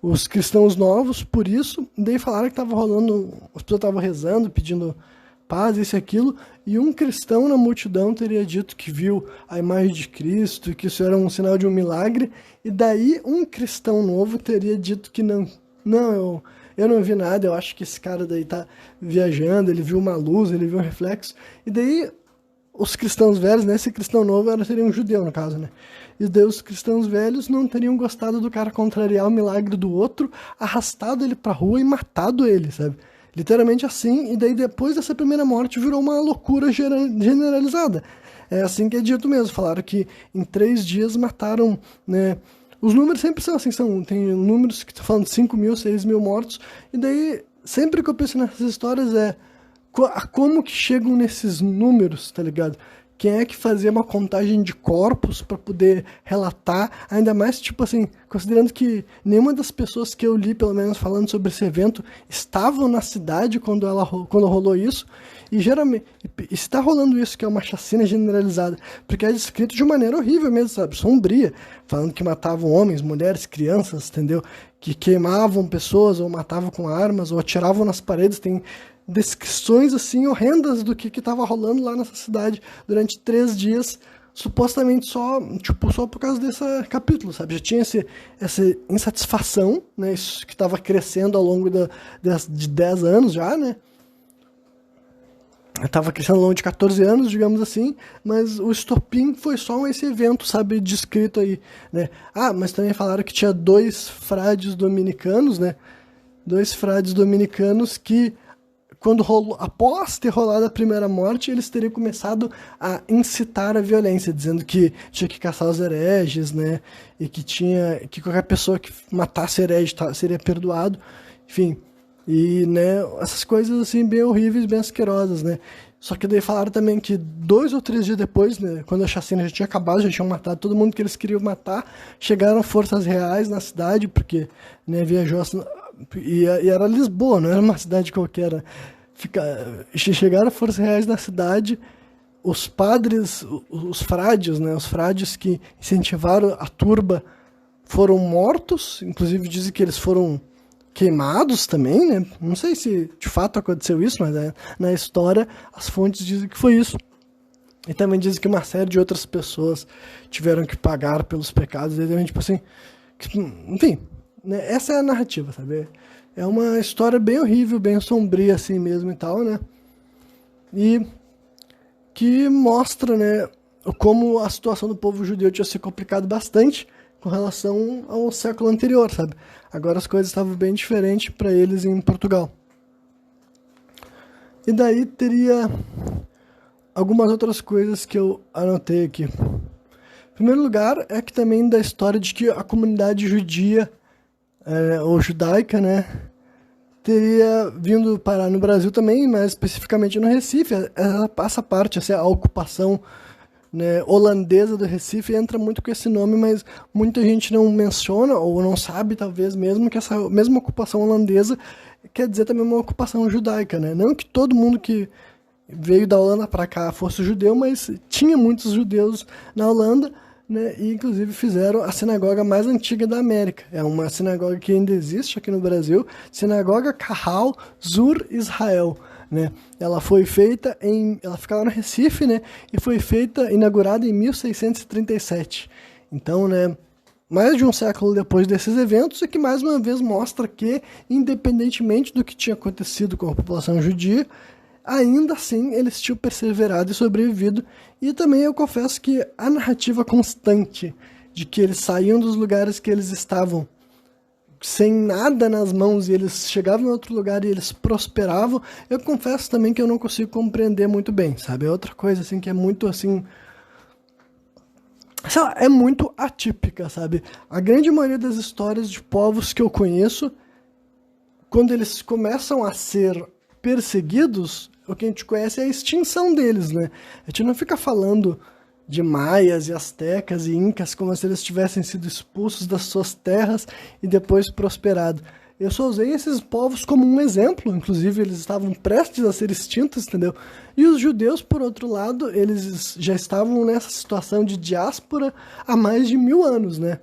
os cristãos novos por isso. E daí falaram que tava rolando, as pessoas estavam rezando, pedindo paz, isso e aquilo, e um cristão na multidão teria dito que viu a imagem de Cristo e que isso era um sinal de um milagre, e daí um cristão novo teria dito que não, eu não vi nada, eu acho que esse cara daí tá viajando, ele viu uma luz, ele viu um reflexo, e daí os cristãos velhos, né, esse cristão novo seria um judeu no caso, né, e daí os cristãos velhos não teriam gostado do cara contrariar o milagre do outro, arrastado ele pra rua e matado ele, sabe? Literalmente assim, e daí depois dessa primeira morte virou uma loucura generalizada. É assim que é dito mesmo, falaram que em 3 dias mataram, né? Os números sempre são assim, tem números que estão falando de 5 mil, 6 mil mortos, e daí sempre que eu penso nessas histórias como que chegam nesses números, tá ligado? Quem é que fazia uma contagem de corpos para poder relatar, ainda mais, tipo assim, considerando que nenhuma das pessoas que eu li, pelo menos falando sobre esse evento, estavam na cidade quando rolou isso, e geralmente, está rolando isso, que é uma chacina generalizada, porque é descrito de maneira horrível mesmo, sabe, sombria, falando que matavam homens, mulheres, crianças, entendeu? Que queimavam pessoas, ou matavam com armas, ou atiravam nas paredes, tem descrições assim horrendas do que estava rolando lá nessa cidade durante 3 dias, supostamente só por causa desse capítulo, sabe? Já tinha essa insatisfação, né? Isso que estava crescendo ao longo de 10 anos já, né? estava crescendo ao longo de 14 anos, digamos assim, mas o estopim foi só esse evento, sabe, descrito aí, né? Ah, mas também falaram que tinha dois frades dominicanos, né? Dois frades dominicanos que, quando rolou, após ter rolado a primeira morte, eles teriam começado a incitar a violência, dizendo que tinha que caçar os hereges, né? E que qualquer pessoa que matasse herege seria perdoado, enfim. E, né, essas coisas assim bem horríveis, bem asquerosas, né? Só que daí falaram também que 2 ou 3 dias depois, né, quando a chacina já tinha acabado, já tinham matado todo mundo que eles queriam matar, chegaram forças reais na cidade, porque, né, viajou e era Lisboa, não era uma cidade qualquer. Chegaram forças reais na cidade, os padres, os frades, né, os frades que incentivaram a turba foram mortos, inclusive dizem que eles foram queimados também, né? Não sei se de fato aconteceu isso, mas na história as fontes dizem que foi isso. E também dizem que uma série de outras pessoas tiveram que pagar pelos pecados. Tipo assim, enfim, né? Essa é a narrativa, sabe? É uma história bem horrível, bem sombria assim mesmo e tal, né? E que mostra, né, como a situação do povo judeu tinha se complicado bastante com relação ao século anterior, sabe? Agora as coisas estavam bem diferentes para eles em Portugal. E daí teria algumas outras coisas que eu anotei aqui. Em primeiro lugar, é que também da história de que a comunidade judia, ou judaica, né, teria vindo parar no Brasil também, mas especificamente no Recife. Essa parte, a ocupação, né, holandesa do Recife entra muito com esse nome, mas muita gente não menciona ou não sabe, talvez mesmo, que essa mesma ocupação holandesa quer dizer também uma ocupação judaica, né? Não que todo mundo que veio da Holanda para cá fosse judeu, mas tinha muitos judeus na Holanda, né? E inclusive fizeram a sinagoga mais antiga da América. É uma sinagoga que ainda existe aqui no Brasil, Sinagoga Kahal Zur Israel. Né? Ela fica lá no Recife, né? E foi inaugurada em 1637. Então, né, mais de um século depois desses eventos, e que mais uma vez mostra que, independentemente do que tinha acontecido com a população judia, ainda assim eles tinham perseverado e sobrevivido. E também eu confesso que a narrativa constante de que eles saíam dos lugares que eles estavam sem nada nas mãos e eles chegavam em outro lugar e eles prosperavam, eu confesso também que eu não consigo compreender muito bem, sabe? É outra coisa, assim, que é muito, assim, sei lá, é muito atípica, sabe? A grande maioria das histórias de povos que eu conheço, quando eles começam a ser perseguidos, o que a gente conhece é a extinção deles, né? A gente não fica falando de maias e astecas e incas como se eles tivessem sido expulsos das suas terras e depois prosperado. Eu só usei esses povos como um exemplo, inclusive eles estavam prestes a ser extintos, entendeu? E os judeus, por outro lado, eles já estavam nessa situação de diáspora há mais de 1000 anos, né?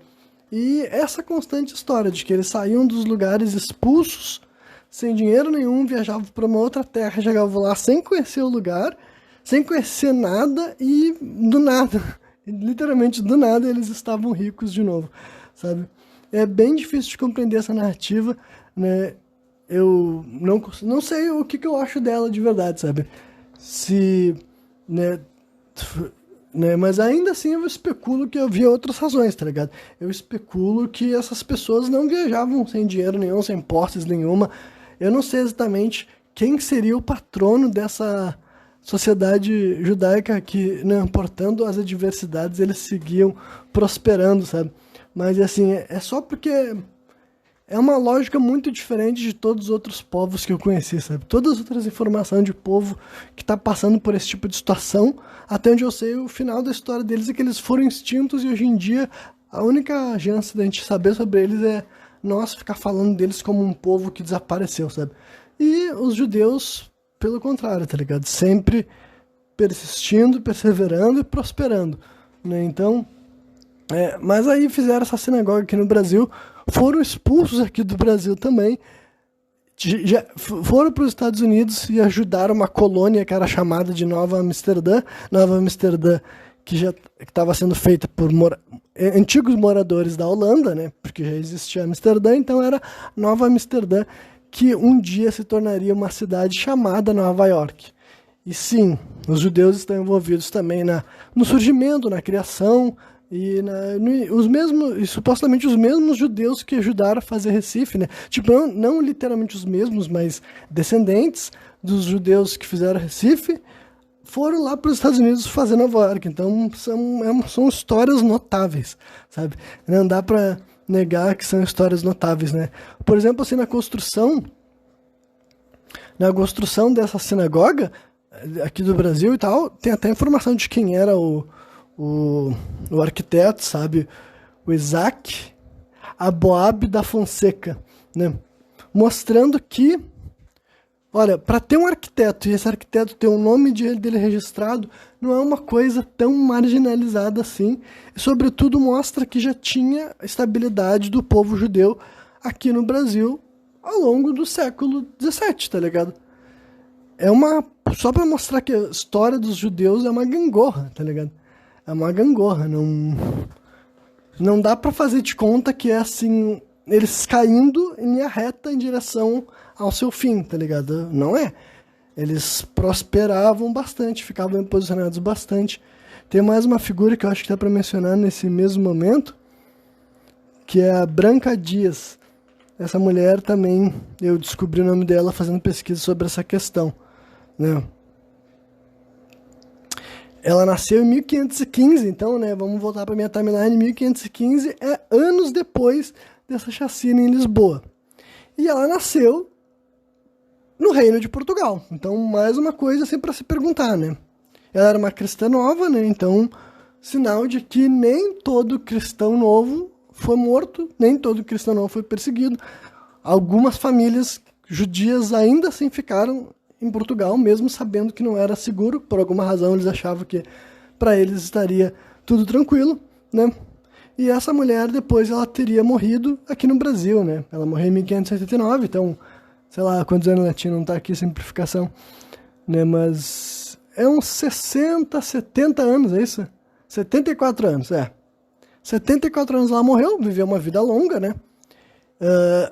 E essa constante história de que eles saíam dos lugares expulsos, sem dinheiro nenhum, viajavam para uma outra terra, chegavam lá sem conhecer o lugar, sem conhecer nada e do nada, literalmente do nada, eles estavam ricos de novo, sabe? É bem difícil de compreender essa narrativa, né? Eu não sei o que eu acho dela de verdade, sabe? Se, né, mas ainda assim eu especulo que havia outras razões, tá ligado? Eu especulo que essas pessoas não viajavam sem dinheiro nenhum, sem posses nenhuma. Eu não sei exatamente quem seria o patrono dessa sociedade judaica que, não importando as adversidades, eles seguiam prosperando, sabe? Mas, assim, é só porque é uma lógica muito diferente de todos os outros povos que eu conheci, sabe? Todas as outras informações de povo que tá passando por esse tipo de situação, até onde eu sei, o final da história deles é que eles foram extintos e hoje em dia a única chance da gente saber sobre eles é nós ficar falando deles como um povo que desapareceu, sabe? E os judeus, pelo contrário, tá ligado? Sempre persistindo, perseverando e prosperando, né? Então, mas aí fizeram essa sinagoga aqui no Brasil, foram expulsos aqui do Brasil também, já foram para os Estados Unidos e ajudaram uma colônia que era chamada de Nova Amsterdã, que já estava sendo feita por antigos moradores da Holanda, né? Porque já existia Amsterdã, então era Nova Amsterdã, que um dia se tornaria uma cidade chamada Nova York. E sim, os judeus estão envolvidos também no surgimento, na criação, os mesmos, e supostamente os mesmos judeus que ajudaram a fazer Recife, né? Tipo, não literalmente os mesmos, mas descendentes dos judeus que fizeram Recife foram lá para os Estados Unidos fazer Nova York. Então, são histórias notáveis, sabe? Não dá para negar que são histórias notáveis, né? Por exemplo, assim, na construção dessa sinagoga, aqui do Brasil e tal, tem até informação de quem era o arquiteto, sabe? O Isaac Aboab da Fonseca, né? Mostrando que, olha, para ter um arquiteto e esse arquiteto ter o nome dele registrado, não é uma coisa tão marginalizada assim. E, sobretudo, mostra que já tinha estabilidade do povo judeu aqui no Brasil ao longo do século XVII, tá ligado? Só para mostrar que a história dos judeus é uma gangorra, tá ligado? É uma gangorra, não dá para fazer de conta que é assim, eles caindo em linha reta em direção ao seu fim, tá ligado? Não é. Eles prosperavam bastante, ficavam bem posicionados bastante. Tem mais uma figura que eu acho que dá para mencionar nesse mesmo momento, que é a Branca Dias. Essa mulher também, eu descobri o nome dela fazendo pesquisa sobre essa questão, né? Ela nasceu em 1515, então, né, vamos voltar para minha timeline. 1515 é anos depois dessa chacina em Lisboa. E ela nasceu no Reino de Portugal. Então, mais uma coisa assim para se perguntar, né? Ela era uma cristã nova, né? Então, sinal de que nem todo cristão novo foi morto, nem todo cristão novo foi perseguido. Algumas famílias judias ainda assim ficaram em Portugal, mesmo sabendo que não era seguro. Por alguma razão eles achavam que para eles estaria tudo tranquilo, né? E essa mulher depois ela teria morrido aqui no Brasil, né? Ela morreu em 1579, então, sei lá quantos anos ela tinha, não tá aqui simplificação, né? Mas é uns 60, 70 anos, é isso? 74 anos, 74 anos ela morreu, viveu uma vida longa, né?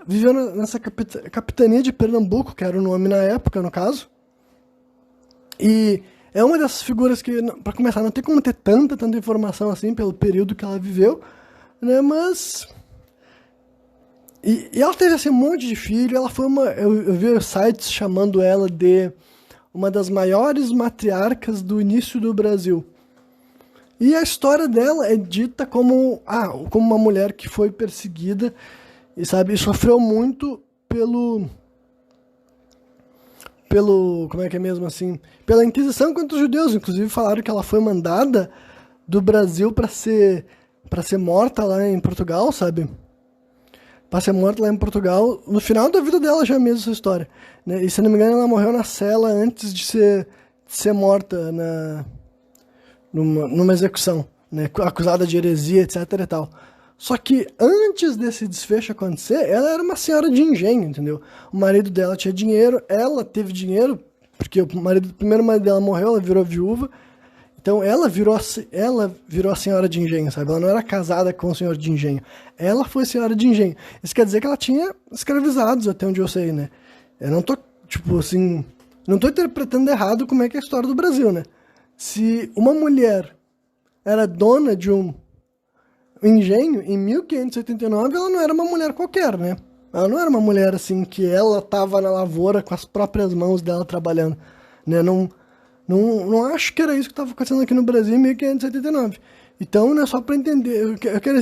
Viveu nessa capitania de Pernambuco, que era o nome na época, no caso. E é uma dessas figuras que, para começar, não tem como ter tanta informação assim pelo período que ela viveu, né? Mas... E ela teve assim, um monte de filho. Ela foi eu vi sites chamando ela de uma das maiores matriarcas do início do Brasil. E a história dela é dita como uma mulher que foi perseguida e, sabe, sofreu muito pelo como é que é mesmo assim, pela Inquisição contra os judeus. Inclusive falaram que ela foi mandada do Brasil para ser morta lá em Portugal, sabe? Para ser morta lá em Portugal, no final da vida dela já é mesmo essa história, né? E se não me engano ela morreu na cela antes de ser morta numa execução, né? Acusada de heresia, etc e tal. Só que antes desse desfecho acontecer, ela era uma senhora de engenho, entendeu? O marido dela tinha dinheiro, ela teve dinheiro, porque o primeiro marido dela morreu, ela virou viúva. Então ela virou a senhora de engenho, sabe? Ela não era casada com o senhor de engenho. Ela foi senhora de engenho. Isso quer dizer que ela tinha escravizados, até onde eu sei, né? Eu não tô, tipo assim, não tô interpretando errado como é que é a história do Brasil, né? Se uma mulher era dona de um engenho, em 1589, ela não era uma mulher qualquer, né? Ela não era uma mulher assim que ela tava na lavoura com as próprias mãos dela trabalhando, né? Não acho que era isso que estava acontecendo aqui no Brasil em 1579. Então, né, só para entender, eu quero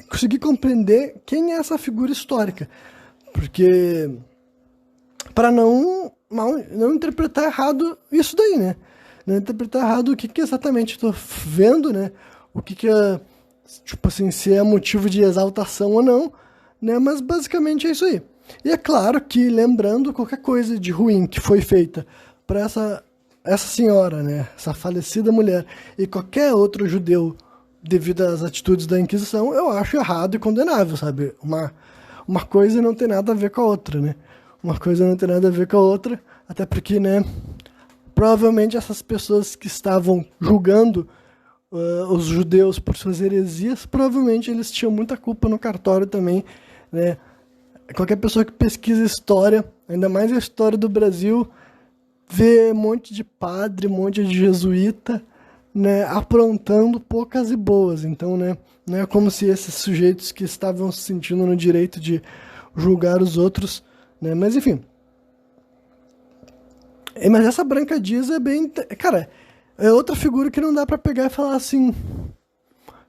conseguir compreender quem é essa figura histórica, porque para não interpretar errado isso daí, né? Não interpretar errado o que exatamente estou vendo, né? O que é, tipo assim, se é motivo de exaltação ou não, né? Mas basicamente é isso aí. E é claro que, lembrando, qualquer coisa de ruim que foi feita para essa senhora, né? Essa falecida mulher e qualquer outro judeu devido às atitudes da Inquisição, eu acho errado e condenável, sabe? Uma coisa não tem nada a ver com a outra, né? Uma coisa não tem nada a ver com a outra, até porque, né? Provavelmente essas pessoas que estavam julgando os judeus por suas heresias, provavelmente eles tinham muita culpa no cartório também, né? Qualquer pessoa que pesquisa história, ainda mais a história do Brasil, vê um monte de padre, um monte de jesuíta, né, aprontando poucas e boas. Então, né, não é como se esses sujeitos que estavam se sentindo no direito de julgar os outros, né, mas enfim. Mas essa Branca Dias é bem... Cara, é outra figura que não dá pra pegar e falar assim...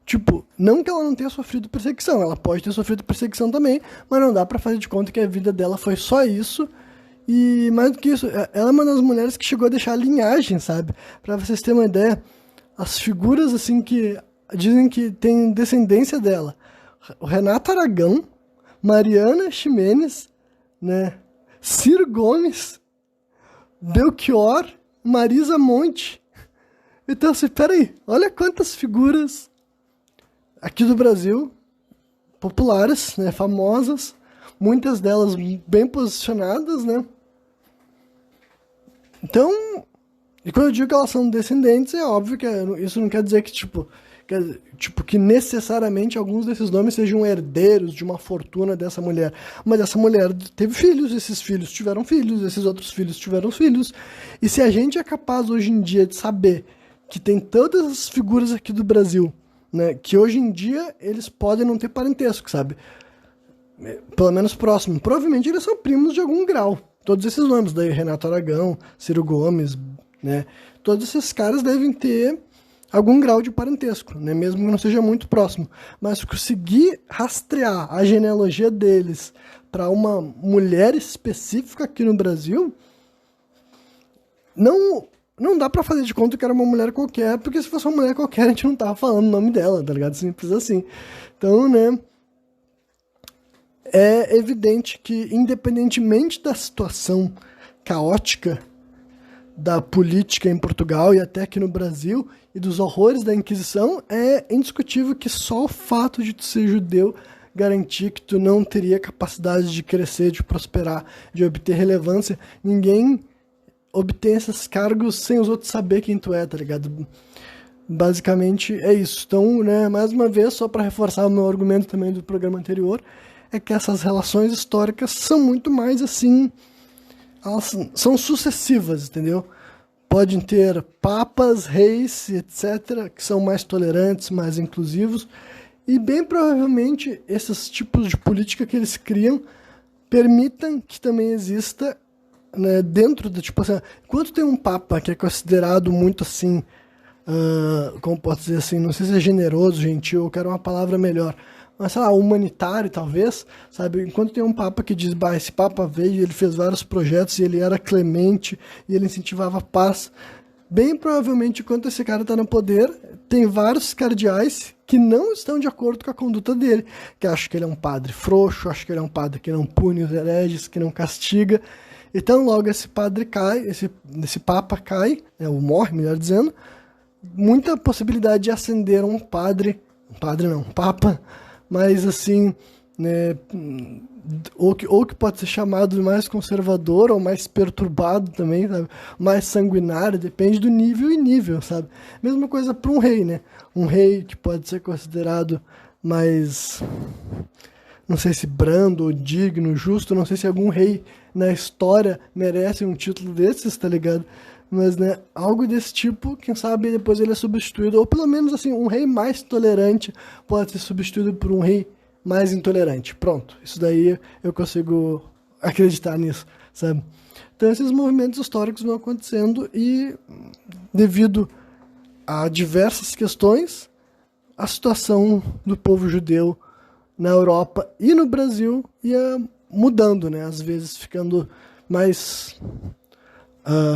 Tipo, não que ela não tenha sofrido perseguição, ela pode ter sofrido perseguição também, mas não dá pra fazer de conta que a vida dela foi só isso. E mais do que isso, ela é uma das mulheres que chegou a deixar a linhagem, sabe? Pra vocês terem uma ideia, as figuras assim que dizem que tem descendência dela. O Renato Aragão, Mariana Ximenes, né? Ciro Gomes, Belchior, Marisa Monte. Então, assim, peraí, olha quantas figuras aqui do Brasil, populares, né, famosas, muitas delas bem posicionadas, né? Então, e quando eu digo que elas são descendentes, é óbvio que isso não quer dizer que, que necessariamente alguns desses nomes sejam herdeiros de uma fortuna dessa mulher. Mas essa mulher teve filhos, esses filhos tiveram filhos, esses outros filhos tiveram filhos. E se a gente é capaz hoje em dia de saber que tem todas as figuras aqui do Brasil, né, que hoje em dia eles podem não ter parentesco, sabe? Pelo menos próximo. Provavelmente eles são primos de algum grau. Todos esses nomes, daí Renato Aragão, Ciro Gomes, né? Todos esses caras devem ter algum grau de parentesco, né? Mesmo que não seja muito próximo. Mas conseguir rastrear a genealogia deles para uma mulher específica aqui no Brasil, não dá pra fazer de conta que era uma mulher qualquer, porque se fosse uma mulher qualquer, a gente não tava falando o nome dela, tá ligado? Simples assim. Então, né, é evidente que, independentemente da situação caótica da política em Portugal e até aqui no Brasil, e dos horrores da Inquisição, é indiscutível que só o fato de tu ser judeu garantia que tu não teria capacidade de crescer, de prosperar, de obter relevância. Ninguém obtém esses cargos sem os outros saber quem tu é, tá ligado? Basicamente é isso. Então, né, mais uma vez, só para reforçar o meu argumento também do programa anterior, é que essas relações históricas são muito mais assim, elas são sucessivas, entendeu? Podem ter papas, reis, etc., que são mais tolerantes, mais inclusivos, e bem provavelmente esses tipos de política que eles criam permitam que também exista, né, dentro do, tipo assim, enquanto tem um papa que é considerado muito assim, como posso dizer assim, não sei se é generoso, gentil, eu quero uma palavra melhor, mas sei lá, humanitário talvez, sabe, enquanto tem um papa que diz, bah, esse papa veio, ele fez vários projetos e ele era clemente e ele incentivava a paz, bem provavelmente enquanto esse cara está no poder, tem vários cardeais que não estão de acordo com a conduta dele, que acham que ele é um padre frouxo, acham que ele é um padre que não pune os hereges, que não castiga. Então, logo esse padre cai, esse papa cai, né, ou morre, melhor dizendo, muita possibilidade de ascender um papa, mas assim, né, ou que pode ser chamado de mais conservador, ou mais perturbado também, sabe? Mais sanguinário, depende do nível e nível, sabe? Mesma coisa para um rei, né? Um rei que pode ser considerado mais, não sei se brando ou digno, justo, não sei se algum rei na história merece um título desses, tá ligado? Mas, né, algo desse tipo, quem sabe depois ele é substituído, ou pelo menos, assim, um rei mais tolerante pode ser substituído por um rei mais intolerante. Pronto, isso daí eu consigo acreditar nisso, sabe? Então esses movimentos históricos vão acontecendo e, devido a diversas questões, a situação do povo judeu na Europa e no Brasil ia mudando, né? Às vezes ficando mais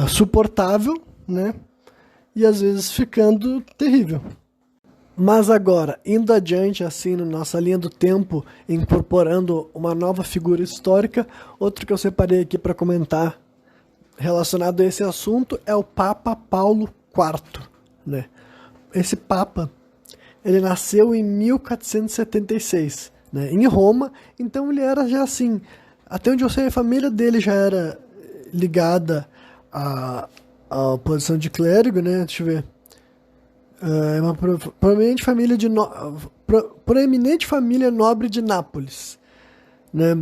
suportável, né? E às vezes ficando terrível. Mas agora, indo adiante assim na nossa linha do tempo, incorporando uma nova figura histórica, outro que eu separei aqui para comentar relacionado a esse assunto é o Papa Paulo IV, né? Esse Papa, ele nasceu em 1476, né, em Roma, então ele era já assim, até onde eu sei, a família dele já era ligada à posição de clérigo, né? Deixa eu ver. É uma proeminente família nobre de Nápoles, né?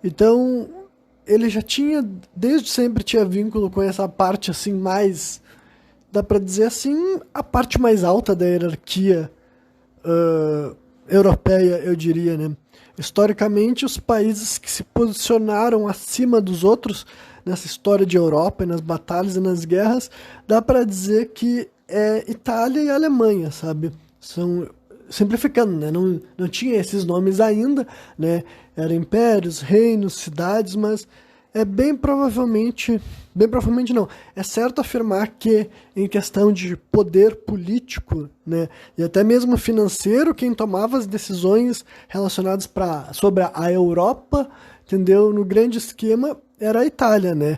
Então, ele já tinha, desde sempre tinha vínculo com essa parte assim mais, dá pra dizer assim, a parte mais alta da hierarquia europeia, eu diria, né? Historicamente, os países que se posicionaram acima dos outros nessa história de Europa, nas batalhas e nas guerras, dá pra dizer que é Itália e Alemanha, sabe? São, simplificando, né? Não tinha esses nomes ainda, né? Eram impérios, reinos, cidades, mas é bem provavelmente não, é certo afirmar que em questão de poder político, né, e até mesmo financeiro, quem tomava as decisões relacionadas sobre a Europa, entendeu? No grande esquema era a Itália, né?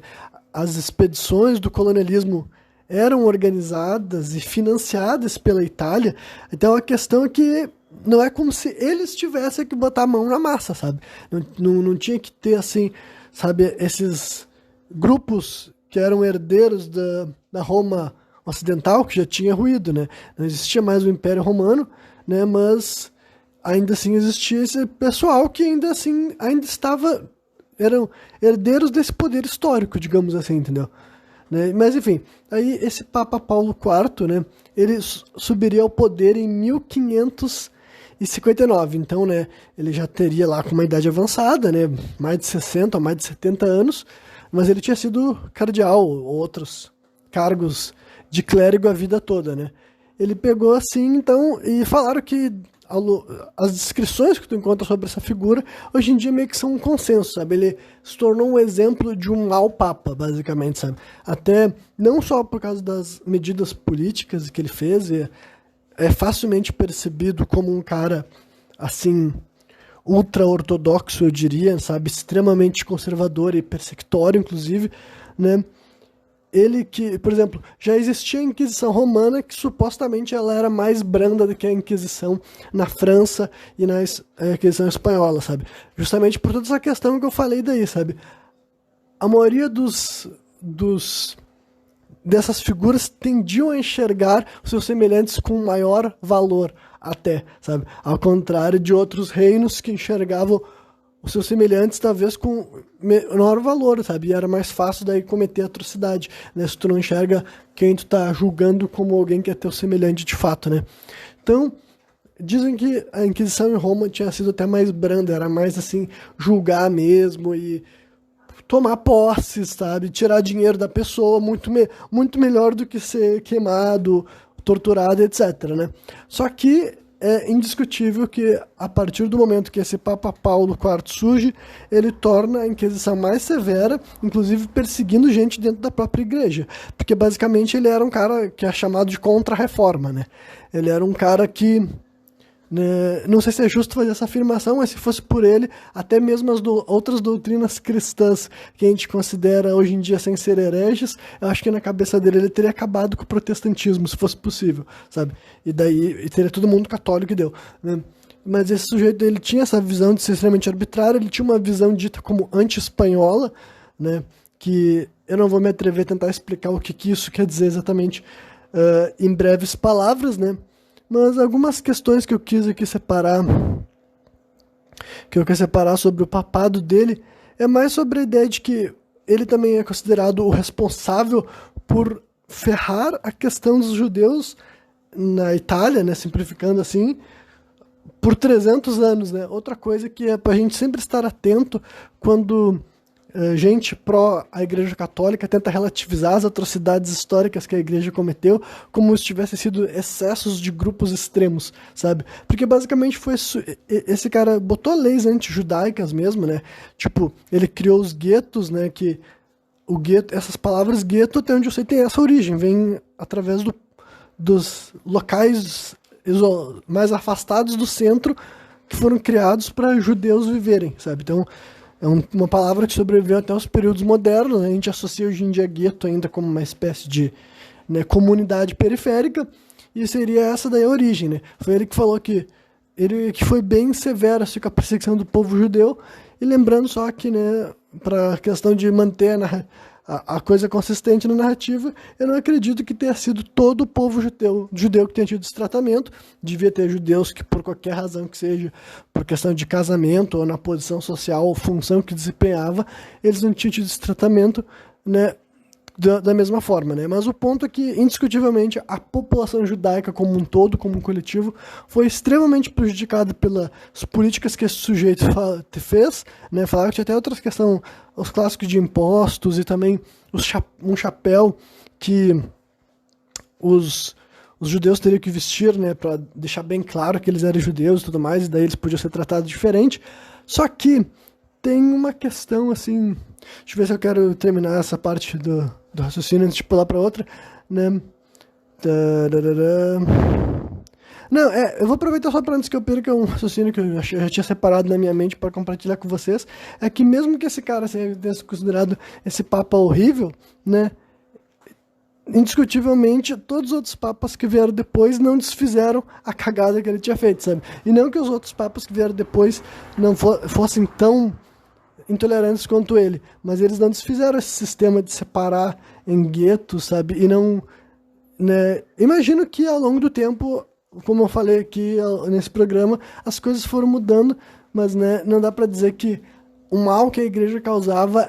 As expedições do colonialismo eram organizadas e financiadas pela Itália, então a questão é que não é como se eles tivessem que botar a mão na massa, sabe? Não tinha que ter, assim, sabe, esses grupos que eram herdeiros da Roma Ocidental, que já tinha ruído, né? Não existia mais o Império Romano, né? Mas ainda assim existia esse pessoal que ainda assim, eram herdeiros desse poder histórico, digamos assim, entendeu? Né? Mas enfim, aí esse Papa Paulo IV, né, ele subiria ao poder em 1559, então, né, ele já teria lá com uma idade avançada, né, mais de 60 ou mais de 70 anos, mas ele tinha sido cardeal ou outros cargos de clérigo a vida toda, né. Ele pegou assim, então, e falaram que as descrições que tu encontra sobre essa figura, hoje em dia meio que são um consenso, sabe? Ele se tornou um exemplo de um mau papa, basicamente, sabe? Até, não só por causa das medidas políticas que ele fez, é facilmente percebido como um cara, assim, ultra-ortodoxo, eu diria, sabe? Extremamente conservador e persecutório, inclusive, né? Ele que, por exemplo, já existia a Inquisição Romana, que supostamente ela era mais branda do que a Inquisição na França e na Inquisição Espanhola, sabe? Justamente por toda essa questão que eu falei daí, sabe? A maioria dessas figuras tendiam a enxergar os seus semelhantes com maior valor, até, sabe? Ao contrário de outros reinos que enxergavam os seus semelhantes talvez com menor valor, sabe? E era mais fácil daí cometer atrocidade, né? Se tu não enxerga quem tu tá julgando como alguém que é teu semelhante de fato, né? Então, dizem que a Inquisição em Roma tinha sido até mais branda, era mais assim, julgar mesmo e tomar posse, sabe? Tirar dinheiro da pessoa, muito melhor do que ser queimado, torturado, etc, né? Só que é indiscutível que, a partir do momento que esse Papa Paulo IV surge, ele torna a Inquisição mais severa, inclusive perseguindo gente dentro da própria igreja. Porque, basicamente, ele era um cara que é chamado de contra-reforma, né? Ele era um cara que, né, não sei se é justo fazer essa afirmação, mas se fosse por ele, até mesmo as outras doutrinas cristãs que a gente considera hoje em dia sem ser hereges, eu acho que na cabeça dele ele teria acabado com o protestantismo, se fosse possível, sabe? E daí teria todo mundo católico e deu, né? Mas esse sujeito, ele tinha essa visão de ser extremamente arbitrário, ele tinha uma visão dita como anti-espanhola, né? Que eu não vou me atrever a tentar explicar o que isso quer dizer exatamente em breves palavras, né? Mas algumas questões que eu quis aqui separar, sobre o papado dele, é mais sobre a ideia de que ele também é considerado o responsável por ferrar a questão dos judeus na Itália, né, simplificando assim, por 300 anos, né? Outra coisa que é pra gente sempre estar atento quando gente pró a Igreja Católica tenta relativizar as atrocidades históricas que a Igreja cometeu como se tivessem sido excessos de grupos extremos, sabe? Porque basicamente foi esse cara botou leis anti-judaicas mesmo, né? Tipo, ele criou os guetos, né? Que o gueto, essas palavras gueto, até onde eu sei, tem essa origem, vem através dos locais mais afastados do centro que foram criados para judeus viverem, sabe? Então é uma palavra que sobreviveu até os períodos modernos, né? A gente associa hoje em dia gueto ainda como uma espécie de, né, comunidade periférica, e seria essa daí a origem, né? Foi ele que falou que foi bem severo assim, com a perseguição do povo judeu, e lembrando só que, né, para a questão de manter a coisa consistente na narrativa, eu não acredito que tenha sido todo o povo judeu que tenha tido esse tratamento. Devia ter judeus que, por qualquer razão que seja, por questão de casamento ou na posição social ou função que desempenhava, eles não tinham tido esse tratamento, né, da mesma forma, né? Mas o ponto é que, indiscutivelmente, a população judaica como um todo, como um coletivo, foi extremamente prejudicada pelas políticas que esse sujeito fez, né? Falaram que tinha até outras questões, os clássicos de impostos e também um chapéu que os judeus teriam que vestir, né, para deixar bem claro que eles eram judeus e tudo mais, e daí eles podiam ser tratados diferente. Só que tem uma questão, assim... Deixa eu ver se eu quero terminar essa parte do raciocínio antes de pular para outra, né? Não, eu vou aproveitar só para antes que eu perca um raciocínio que eu já tinha separado na minha mente para compartilhar com vocês. É que mesmo que esse cara seja considerado esse papa horrível, né? Indiscutivelmente, todos os outros papas que vieram depois não desfizeram a cagada que ele tinha feito, sabe? E não que os outros papas que vieram depois não fossem tão intolerantes quanto ele, mas eles não desfizeram esse sistema de separar em guetos, sabe? E não, né? Imagino que ao longo do tempo, como eu falei aqui nesse programa, as coisas foram mudando, mas, né, não dá para dizer que o mal que a igreja causava,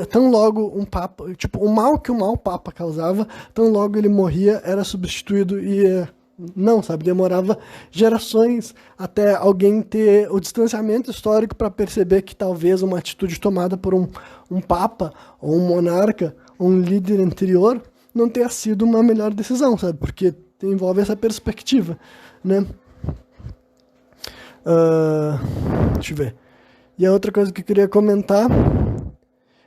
tão logo um papa, tipo, o mal que o mau papa causava, tão logo ele morria, era substituído e não, sabe, demorava gerações até alguém ter o distanciamento histórico para perceber que talvez uma atitude tomada por um papa, ou um monarca, ou um líder anterior, não tenha sido uma melhor decisão, sabe, porque envolve essa perspectiva, né. Deixa eu ver. E a outra coisa que eu queria comentar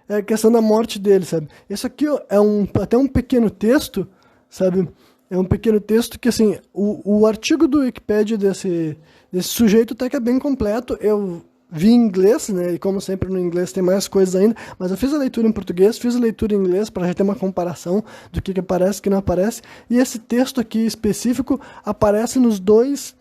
é a questão da morte dele, sabe. Isso aqui é até um pequeno texto, sabe. É um pequeno texto que, assim, o artigo do Wikipedia desse sujeito até que é bem completo. Eu vi em inglês, né, e como sempre no inglês tem mais coisas ainda, mas eu fiz a leitura em português, fiz a leitura em inglês para já ter uma comparação do que aparece e que não aparece, e esse texto aqui específico aparece nos dois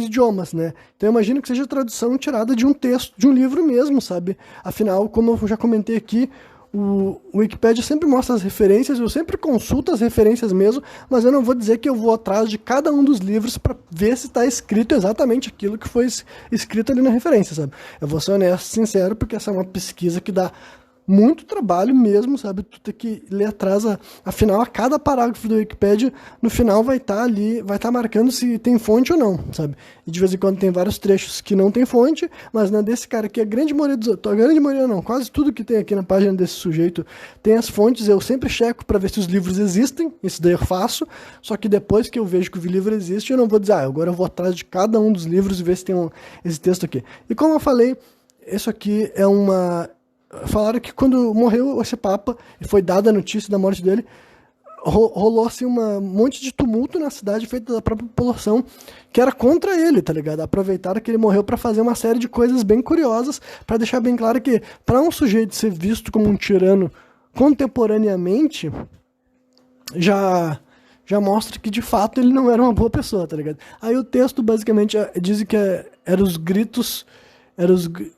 idiomas, né? Então eu imagino que seja a tradução tirada de um texto, de um livro mesmo, sabe? Afinal, como eu já comentei aqui, o Wikipedia sempre mostra as referências, eu sempre consulto as referências mesmo, mas eu não vou dizer que eu vou atrás de cada um dos livros para ver se está escrito exatamente aquilo que foi escrito ali na referência, sabe? Eu vou ser honesto, sincero, porque essa é uma pesquisa que dá muito trabalho mesmo, sabe? Tu tem que ler atrás, afinal, a cada parágrafo do Wikipedia, no final vai estar ali, vai estar marcando se tem fonte ou não, sabe? E de vez em quando tem vários trechos que não tem fonte, mas na desse cara aqui, quase tudo que tem aqui na página desse sujeito tem as fontes, eu sempre checo para ver se os livros existem, isso daí eu faço, só que depois que eu vejo que o livro existe, eu não vou dizer, agora eu vou atrás de cada um dos livros e ver se tem esse texto aqui. E como eu falei, isso aqui é falaram que quando morreu esse papa e foi dada a notícia da morte dele, rolou assim um monte de tumulto na cidade feito da própria população que era contra ele, tá ligado? Aproveitaram que ele morreu para fazer uma série de coisas bem curiosas, para deixar bem claro que para um sujeito ser visto como um tirano contemporaneamente, já mostra que de fato ele não era uma boa pessoa, tá ligado? Aí o texto basicamente diz que eram os gritos.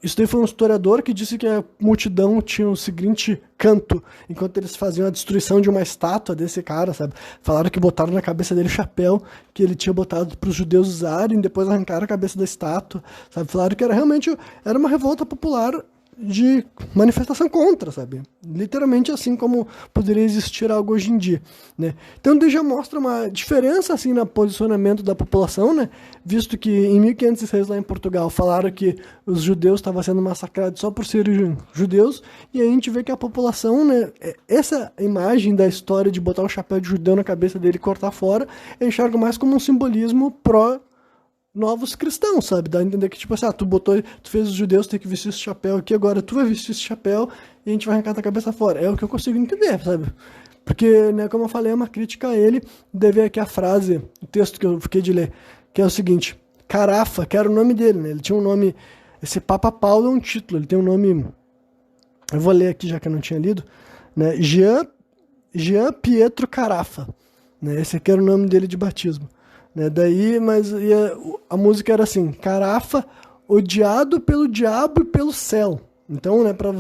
Isso daí foi um historiador que disse que a multidão tinha o seguinte canto, enquanto eles faziam a destruição de uma estátua desse cara, sabe? Falaram que botaram na cabeça dele o chapéu que ele tinha botado para os judeus usarem, depois arrancaram a cabeça da estátua, sabe? Falaram que era uma revolta popular de manifestação contra, sabe? Literalmente assim como poderia existir algo hoje em dia, né? Então já mostra uma diferença assim no posicionamento da população, né? Visto que em 1506 lá em Portugal falaram que os judeus estavam sendo massacrados só por serem judeus, e aí a gente vê que a população, né? Essa imagem da história de botar o chapéu de judeu na cabeça dele e cortar fora, eu enxergo mais como um simbolismo pró novos cristãos, sabe? Dá a entender que, tipo assim, tu fez os judeus ter que vestir esse chapéu aqui, agora tu vai vestir esse chapéu e a gente vai arrancar tua cabeça fora. É o que eu consigo entender, sabe? Porque, né, como eu falei, é uma crítica a ele. Deve aqui a frase, o texto que eu fiquei de ler, que é o seguinte: Carafa, que era o nome dele, né? Ele tinha um nome, esse Papa Paulo é um título, ele tem um nome, eu vou ler aqui já que eu não tinha lido, né? Jean Pietro Carafa, né? Esse aqui era o nome dele de batismo. Né, daí, mas a música era assim: Carafa, odiado pelo diabo e pelo céu, Então, né, para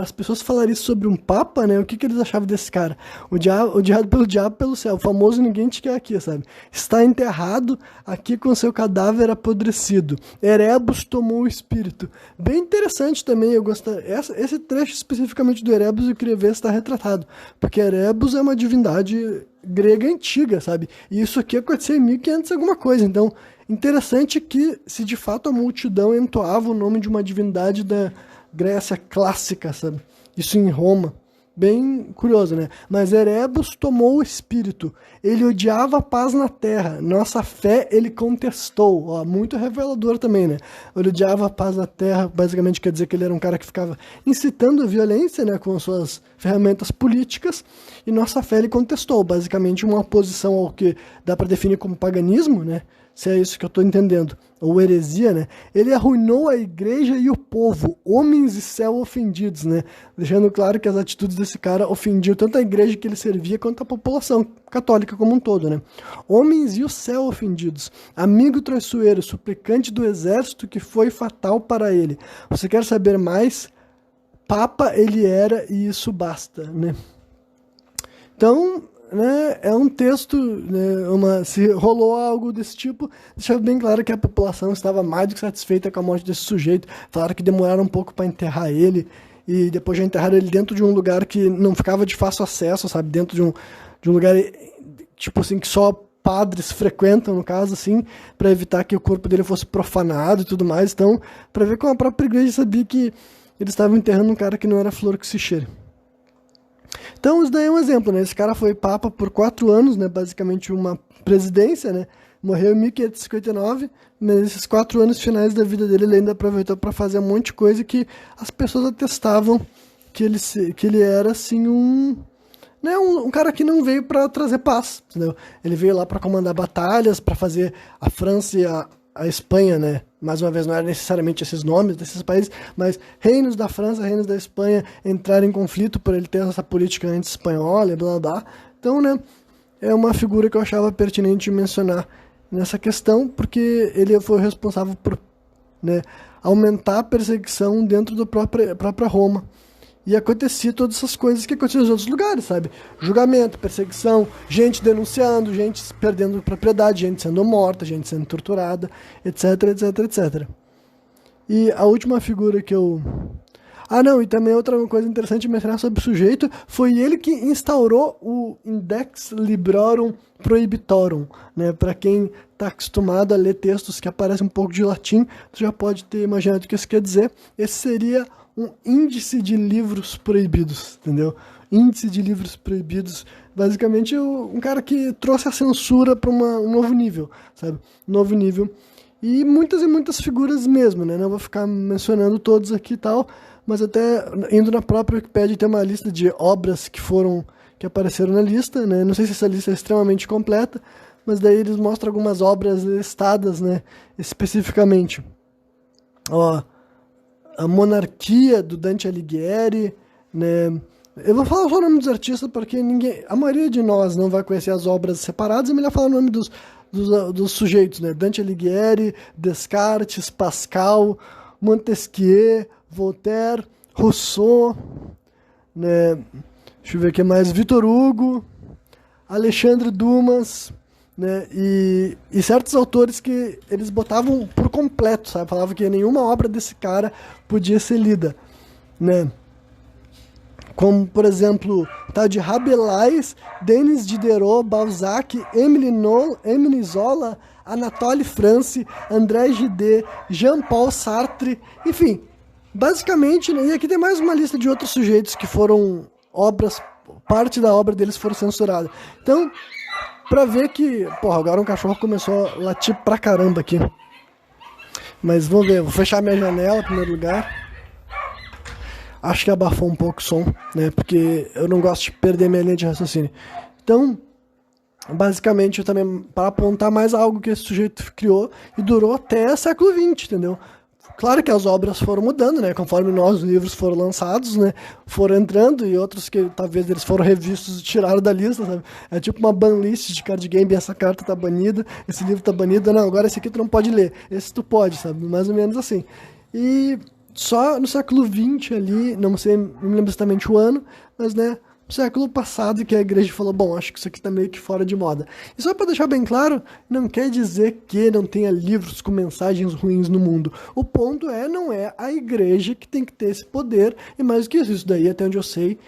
as pessoas falarem isso sobre um papa, né, o que eles achavam desse cara? Odiado pelo diabo, pelo céu, o famoso ninguém te quer aqui, sabe? Está enterrado aqui com seu cadáver apodrecido. Erebus tomou o espírito. Bem interessante também, eu gosto. Esse trecho especificamente do Erebus eu queria ver se está retratado, porque Erebus é uma divindade grega antiga, sabe? E isso aqui aconteceu em 1500 alguma coisa, então interessante que se de fato a multidão entoava o nome de uma divindade da Grécia clássica, sabe? Isso em Roma. Bem curioso, né? Mas Erebus tomou o espírito. Ele odiava a paz na terra. Nossa fé ele contestou. Ó, muito revelador também, né? Ele odiava a paz na terra. Basicamente quer dizer que ele era um cara que ficava incitando a violência, né? Com suas ferramentas políticas. E nossa fé ele contestou. Basicamente uma oposição ao que dá para definir como paganismo, né? Se é isso que eu estou entendendo, ou heresia, né? Ele arruinou a igreja e o povo, homens e céu ofendidos, né? Deixando claro que as atitudes desse cara ofendiam tanto a igreja que ele servia quanto a população católica como um todo, né? Homens e o céu ofendidos, amigo traiçoeiro, suplicante do exército que foi fatal para ele. Você quer saber mais? Papa ele era e isso basta, né? Então, né, é um texto, né, se rolou algo desse tipo, deixava bem claro que a população estava mais do que satisfeita com a morte desse sujeito. Falaram que demoraram um pouco para enterrar ele, e depois já enterraram ele dentro de um lugar que não ficava de fácil acesso, sabe, dentro de um lugar, tipo assim, que só padres frequentam, no caso, assim, para evitar que o corpo dele fosse profanado e tudo mais. Então, para ver como a própria igreja sabia que eles estavam enterrando um cara que não era flor que se cheire. Então, isso daí é um exemplo, né? Esse cara foi papa por 4 anos, né? Basicamente uma presidência, né? Morreu em 1559, mas esses 4 anos finais da vida dele ele ainda aproveitou para fazer um monte de coisa que as pessoas atestavam que ele era, assim, um cara que não veio para trazer paz, entendeu? Ele veio lá para comandar batalhas, para fazer a França e a Espanha, né? Mais uma vez, não eram necessariamente esses nomes desses países, mas reinos da França, reinos da Espanha entraram em conflito por ele ter essa política anti-espanhola e blá blá. Então, né, é uma figura que eu achava pertinente mencionar nessa questão, porque ele foi responsável por, né, aumentar a perseguição dentro da própria Roma. E acontecia todas essas coisas que aconteciam nos outros lugares, sabe? Julgamento, perseguição, gente denunciando, gente perdendo propriedade, gente sendo morta, gente sendo torturada, etc, etc, etc. E a última figura que eu... Ah, não, e também outra coisa interessante mencionar sobre o sujeito, foi ele que instaurou o Index Librorum Prohibitorum, né? Para quem está acostumado a ler textos que aparecem um pouco de latim, você já pode ter imaginado o que isso quer dizer. Esse seria um índice de livros proibidos, entendeu? Índice de livros proibidos, basicamente um cara que trouxe a censura para um novo nível, sabe? Um novo nível. E muitas figuras mesmo, né? Não vou ficar mencionando todos aqui e tal, mas até indo na própria Wikipedia tem uma lista de obras que apareceram na lista, né? Não sei se essa lista é extremamente completa, mas daí eles mostram algumas obras listadas, né? Especificamente. Ó, a Monarquia, do Dante Alighieri, né? Eu vou falar só o nome dos artistas, porque a maioria de nós não vai conhecer as obras separadas, é melhor falar o nome dos sujeitos, né? Dante Alighieri, Descartes, Pascal, Montesquieu, Voltaire, Rousseau, né? Deixa eu ver o que mais, Victor Hugo, Alexandre Dumas, né? E certos autores que eles botavam por completo, sabe? Falavam que nenhuma obra desse cara podia ser lida, né? Como, por exemplo, tal de Rabelais, Denis Diderot, Balzac, Émile Zola, Anatole France, André Gide, Jean-Paul Sartre, enfim, basicamente, né? E aqui tem mais uma lista de outros sujeitos que foram parte da obra deles foram censuradas. Então, pra ver que, porra, agora um cachorro começou a latir pra caramba aqui. Mas vamos ver, vou fechar minha janela em primeiro lugar. Acho que abafou um pouco o som, né? Porque eu não gosto de perder minha linha de raciocínio. Então, basicamente, eu também, para apontar mais algo que esse sujeito criou e durou até século XX, entendeu? Claro que as obras foram mudando, né? Conforme novos livros foram lançados, né? Foram entrando e outros que talvez eles foram revistos e tiraram da lista, sabe? É tipo uma banlist de card game, essa carta tá banida, esse livro tá banido, não, agora esse aqui tu não pode ler, esse tu pode, sabe? Mais ou menos assim. E Só no século XX ali, não sei, não me lembro exatamente o ano, mas né, no século passado que a igreja falou, bom, acho que isso aqui tá meio que fora de moda. E só para deixar bem claro, não quer dizer que não tenha livros com mensagens ruins no mundo. O ponto é, não é a igreja que tem que ter esse poder, e mais do que isso daí, até onde eu sei,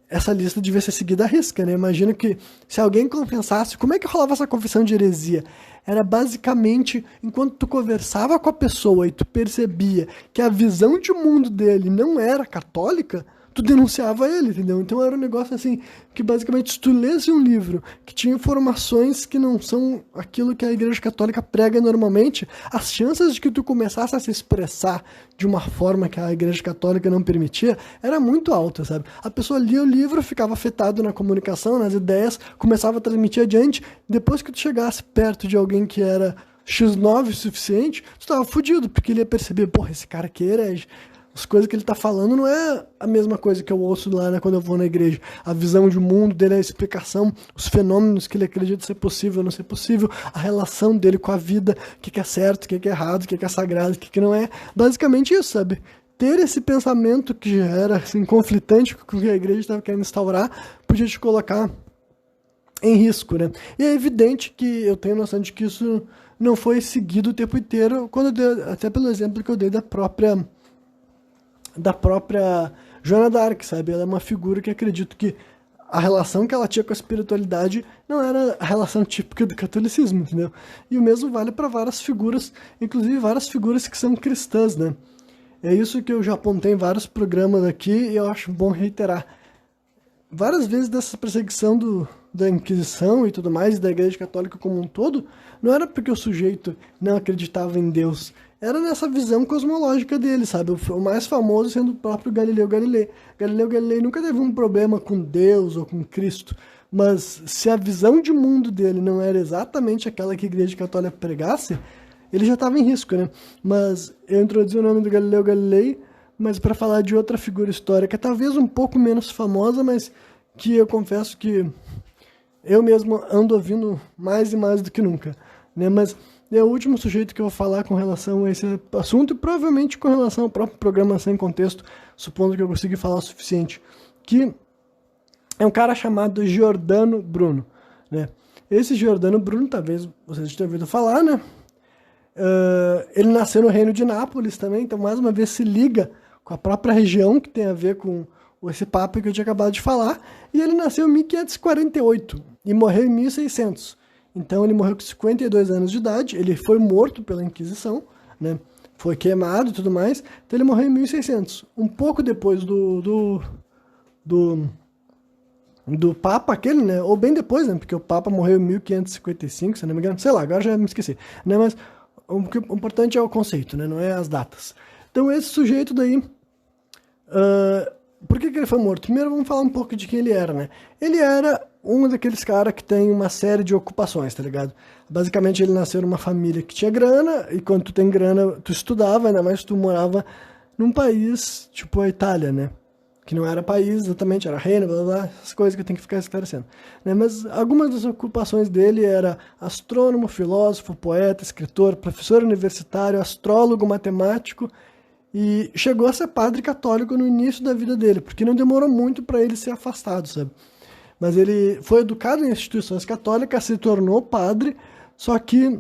essa lista devia ser seguida à risca, né? Imagino que se alguém confessasse, como é que rolava essa confissão de heresia? Era basicamente, enquanto tu conversava com a pessoa e tu percebia que a visão de mundo dele não era católica, tu denunciava ele, entendeu? Então era um negócio assim, que basicamente se tu lesse um livro que tinha informações que não são aquilo que a Igreja Católica prega normalmente, as chances de que tu começasse a se expressar de uma forma que a Igreja Católica não permitia, era muito alta, sabe? A pessoa lia o livro, ficava afetado na comunicação, nas ideias, começava a transmitir adiante, depois que tu chegasse perto de alguém que era X9 o suficiente, tu tava fudido, porque ele ia perceber, porra, esse cara aqui é herege. As coisas que ele tá falando não é a mesma coisa que eu ouço lá, né, quando eu vou na igreja. A visão de mundo dele, a explicação, os fenômenos que ele acredita ser possível ou não ser possível, a relação dele com a vida, o que é certo, o que é errado, o que é sagrado, o que não é. Basicamente isso, sabe? Ter esse pensamento que já era assim, conflitante com o que a igreja estava querendo instaurar, podia te colocar em risco, né? E é evidente que eu tenho noção de que isso não foi seguido o tempo inteiro, até pelo exemplo que eu dei da própria Joana d'Arc, sabe? Ela é uma figura que acredito que a relação que ela tinha com a espiritualidade não era a relação típica do catolicismo, entendeu? E o mesmo vale para várias figuras, inclusive várias figuras que são cristãs, né? É isso que eu já apontei em vários programas aqui e eu acho bom reiterar. Várias vezes dessa perseguição da Inquisição e tudo mais, da Igreja Católica como um todo, não era porque o sujeito não acreditava em Deus, era nessa visão cosmológica dele, sabe? O mais famoso sendo o próprio Galileu Galilei. Galileu Galilei nunca teve um problema com Deus ou com Cristo, mas se a visão de mundo dele não era exatamente aquela que a Igreja Católica pregasse, ele já estava em risco, né? Mas eu introduzi o nome do Galileu Galilei, mas para falar de outra figura histórica, talvez um pouco menos famosa, mas que eu confesso que eu mesmo ando ouvindo mais e mais do que nunca, né? Mas é o último sujeito que eu vou falar com relação a esse assunto e provavelmente com relação ao próprio programa Sem Contexto, supondo que eu consegui falar o suficiente, que é um cara chamado Giordano Bruno, né? Esse Giordano Bruno, talvez vocês tenham ouvido falar, né? Ele nasceu no Reino de Nápoles também, então mais uma vez se liga com a própria região que tem a ver com esse papo que eu tinha acabado de falar, e ele nasceu em 1548 e morreu em 1600. Então ele morreu com 52 anos de idade, ele foi morto pela Inquisição, né? Foi queimado e tudo mais, então ele morreu em 1600. Um pouco depois do Papa aquele, né? Ou bem depois, né? Porque o Papa morreu em 1555, se não me engano. Sei lá, agora já me esqueci, né? Mas o importante é o conceito, né? Não é as datas. Então esse sujeito daí... por que ele foi morto? Primeiro vamos falar um pouco de quem ele era, né? Ele era um daqueles caras que tem uma série de ocupações, tá ligado? Basicamente ele nasceu numa família que tinha grana, e quando tu tem grana, tu estudava, ainda mais tu morava num país tipo a Itália, né? Que não era país exatamente, era reino, blá blá blá, essas coisas que eu tenho que ficar esclarecendo, né? Mas algumas das ocupações dele era astrônomo, filósofo, poeta, escritor, professor universitário, astrólogo, matemático, e chegou a ser padre católico no início da vida dele, porque não demorou muito para ele ser afastado, sabe? Mas ele foi educado em instituições católicas, se tornou padre, só que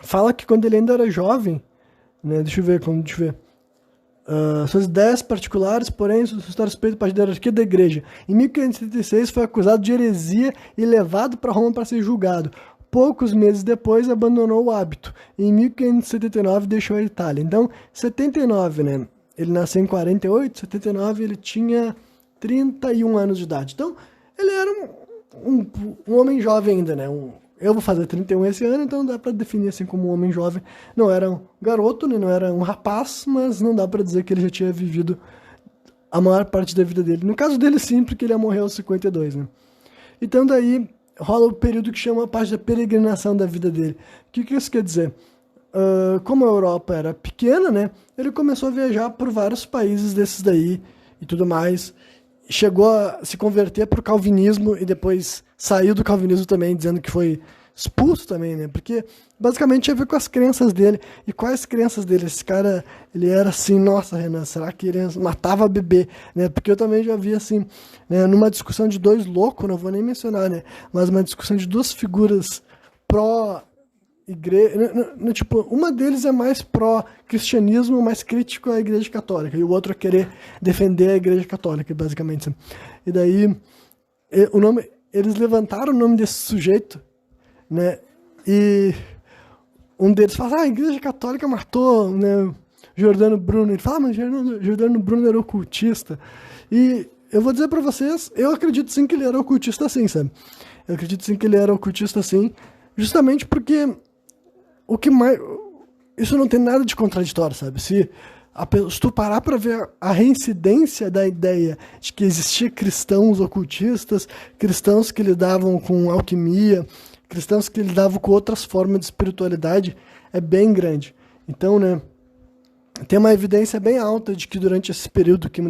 fala que quando ele ainda era jovem, né, deixa eu ver, suas ideias particulares, porém, suscitou respeito para a hierarquia da igreja. Em 1536 foi acusado de heresia e levado para Roma para ser julgado. Poucos meses depois abandonou o hábito. Em 1579 deixou a Itália. Então, 79, né? Ele nasceu em 48, 79 ele tinha 31 anos de idade. Então, ele era um homem jovem ainda, né? Eu vou fazer 31 esse ano, então dá pra definir assim como um homem jovem. Não era um garoto, né? Não era um rapaz, mas não dá pra dizer que ele já tinha vivido a maior parte da vida dele. No caso dele, sim, porque ele ia morrer aos 52, né? Então, daí rola o período que chama a parte da peregrinação da vida dele. O que isso quer dizer? Como a Europa era pequena, né? Ele começou a viajar por vários países desses daí e tudo mais. Chegou a se converter para o calvinismo e depois saiu do calvinismo também, dizendo que foi expulso também, né? Porque basicamente tinha a ver com as crenças dele. E quais crenças dele? Esse cara, ele era assim, nossa, Renan, será que ele matava bebê, né? Porque eu também já vi assim, né, numa discussão de dois loucos, não vou nem mencionar, né? Mas uma discussão de duas figuras pró igreja, tipo, uma deles é mais pró-cristianismo, mais crítico à igreja católica, e o outro é querer defender a igreja católica, basicamente. E daí, eles levantaram o nome desse sujeito, né, e um deles fala, a igreja católica matou, né, Giordano Bruno. Ele fala, mas Giordano Bruno era ocultista. E eu vou dizer pra vocês, eu acredito sim que ele era ocultista sim, sabe? Eu acredito sim que ele era ocultista sim, justamente porque o que mais... Isso não tem nada de contraditório, sabe? Se tu parar para ver a reincidência da ideia de que existia cristãos ocultistas, cristãos que lidavam com alquimia, cristãos que lidavam com outras formas de espiritualidade, é bem grande. Então, né, tem uma evidência bem alta de que durante esse período, que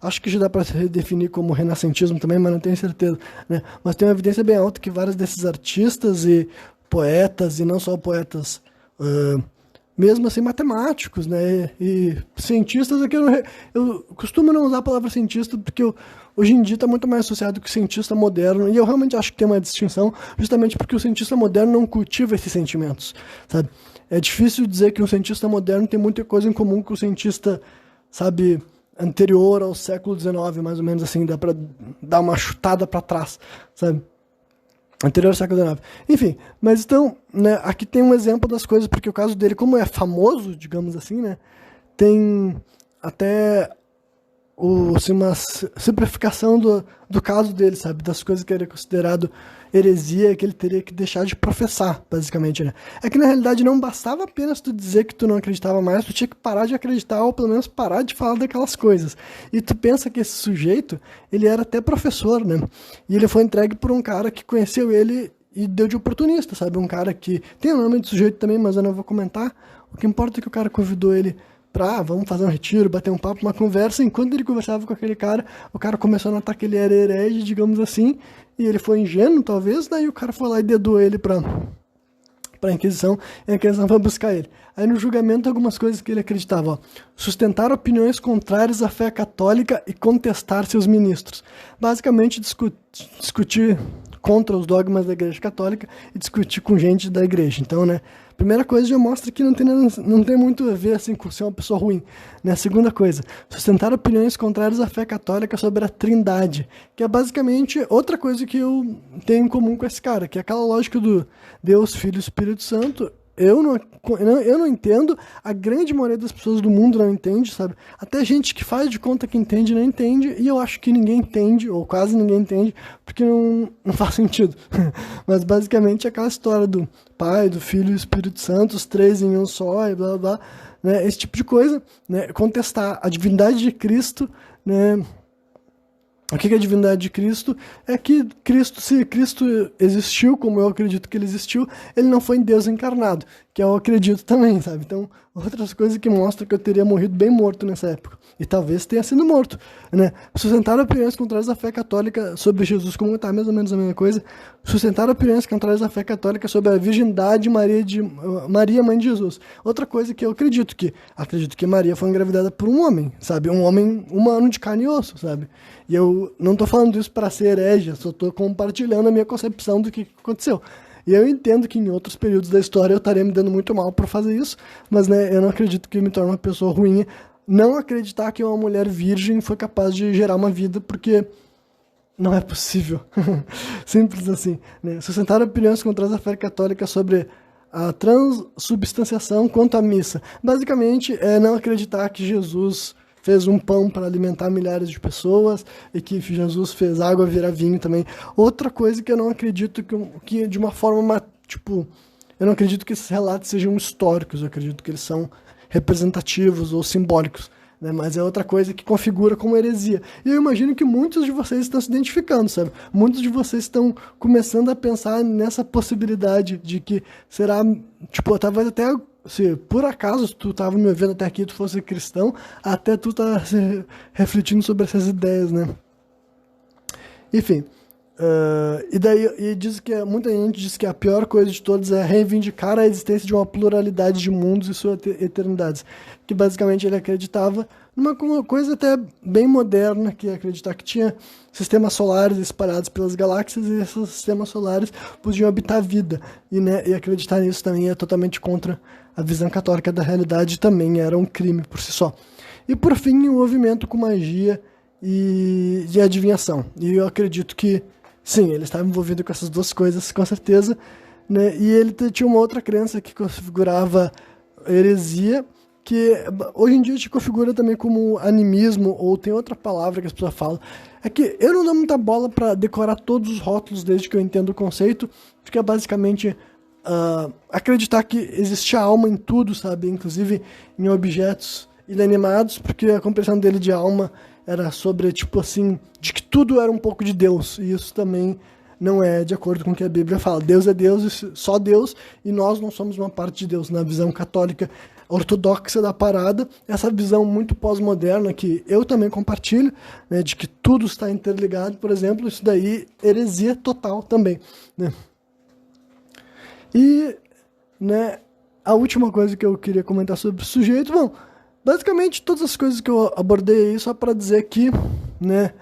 acho que já dá para se redefinir como renascentismo também, mas não tenho certeza, né? Mas tem uma evidência bem alta que vários desses artistas e poetas, e não só poetas, mesmo assim matemáticos, né, e cientistas, aqui eu costumo não usar a palavra cientista porque hoje em dia está muito mais associado com o cientista moderno, e eu realmente acho que tem uma distinção, justamente porque o cientista moderno não cultiva esses sentimentos, sabe? É difícil dizer que um cientista moderno tem muita coisa em comum com o cientista, sabe, anterior ao século XIX, mais ou menos assim, dá para dar uma chutada para trás, sabe? Anterior ao século XIX. Enfim, mas então, né, aqui tem um exemplo das coisas, porque o caso dele, como é famoso, digamos assim, né, tem até assim, uma simplificação do caso dele, sabe, das coisas que era considerado heresia, que ele teria que deixar de professar, basicamente, né. É que na realidade não bastava apenas tu dizer que tu não acreditava mais, tu tinha que parar de acreditar, ou pelo menos parar de falar daquelas coisas. E tu pensa que esse sujeito, ele era até professor, né, e ele foi entregue por um cara que conheceu ele e deu de oportunista, sabe, um cara que tem o nome de sujeito também, mas eu não vou comentar. O que importa é que o cara convidou ele pra, vamos fazer um retiro, bater um papo, uma conversa. Enquanto ele conversava com aquele cara, o cara começou a notar que ele era herege, digamos assim, e ele foi ingênuo, talvez, daí o cara foi lá e dedou ele pra Inquisição, e a Inquisição foi buscar ele. Aí no julgamento, algumas coisas que ele acreditava, ó, sustentar opiniões contrárias à fé católica e contestar seus ministros. Basicamente, discutir contra os dogmas da Igreja Católica e discutir com gente da Igreja. Então, né, primeira coisa já mostra que não tem muito a ver assim, com ser uma pessoa ruim. Né? Segunda coisa, sustentar opiniões contrárias à fé católica sobre a Trindade, que é basicamente outra coisa que eu tenho em comum com esse cara, que é aquela lógica do Deus, Filho e Espírito Santo. Eu não entendo, a grande maioria das pessoas do mundo não entende, sabe? Até gente que faz de conta que entende, não entende, e eu acho que ninguém entende, ou quase ninguém entende, porque não faz sentido. Mas basicamente é aquela história do Pai, do Filho e do Espírito Santo, os três em um só, e blá blá blá, né? Esse tipo de coisa, né? Contestar a divindade de Cristo, né? O que é a divindade de Cristo? É que Cristo, se Cristo existiu, como eu acredito que ele existiu, ele não foi em Deus encarnado, que eu acredito também, sabe? Então, outras coisas que mostram que eu teria morrido bem morto nessa época. E talvez tenha sido morto, né? Sustentar opiniões contrárias à fé católica sobre Jesus, como está mais ou menos a mesma coisa. Sustentar opiniões contrárias à fé católica sobre a virgindade de Maria, mãe de Jesus. Outra coisa que eu acredito que Maria foi engravidada por um homem, sabe? Um homem humano de carne e osso, sabe? E eu não estou falando isso para ser herege, só estou compartilhando a minha concepção do que aconteceu. E eu entendo que em outros períodos da história eu estaria me dando muito mal por fazer isso, mas né, eu não acredito que me torne uma pessoa ruim não acreditar que uma mulher virgem foi capaz de gerar uma vida, porque não é possível. Simples assim. Né? Sustentar opiniões contrárias à fé católica sobre a transubstanciação quanto à missa. Basicamente, é não acreditar que Jesus fez um pão para alimentar milhares de pessoas e que Jesus fez água virar vinho também. Outra coisa que eu não acredito que de uma forma, tipo, eu não acredito que esses relatos sejam históricos, eu acredito que eles são representativos ou simbólicos, né? Mas é outra coisa que configura como heresia. E eu imagino que muitos de vocês estão se identificando, sabe? Muitos de vocês estão começando a pensar nessa possibilidade de que será, tipo, talvez até se por acaso tu estava me ouvindo até aqui, tu fosse cristão, até tu tá refletindo sobre essas ideias, né? Enfim, Muita gente diz que a pior coisa de todas é reivindicar a existência de uma pluralidade de mundos e suas eternidades. Que basicamente ele acreditava numa coisa até bem moderna, que é acreditar que tinha sistemas solares espalhados pelas galáxias e esses sistemas solares podiam habitar a vida. E acreditar nisso também é totalmente contra a visão católica da realidade, também era um crime por si só. E por fim, o envolvimento com magia e de adivinhação. E eu acredito que sim, ele estava envolvido com essas duas coisas, com certeza, né? E ele tinha uma outra crença que configurava heresia, que hoje em dia te configura também como animismo, ou tem outra palavra que as pessoas falam. É que eu não dou muita bola para decorar todos os rótulos desde que eu entendo o conceito, porque é basicamente acreditar que existe alma em tudo, sabe? Inclusive em objetos inanimados, porque a compreensão dele de alma era sobre, tipo assim, de que tudo era um pouco de Deus, e isso também não é de acordo com o que a Bíblia fala. Deus é Deus, só Deus, e nós não somos uma parte de Deus. Na visão católica ortodoxa da parada, essa visão muito pós-moderna, que eu também compartilho, né, de que tudo está interligado, por exemplo, isso daí, heresia total também, né? E, né, a última coisa que eu queria comentar sobre o sujeito, bom, basicamente, todas as coisas que eu abordei aí só para dizer que, né,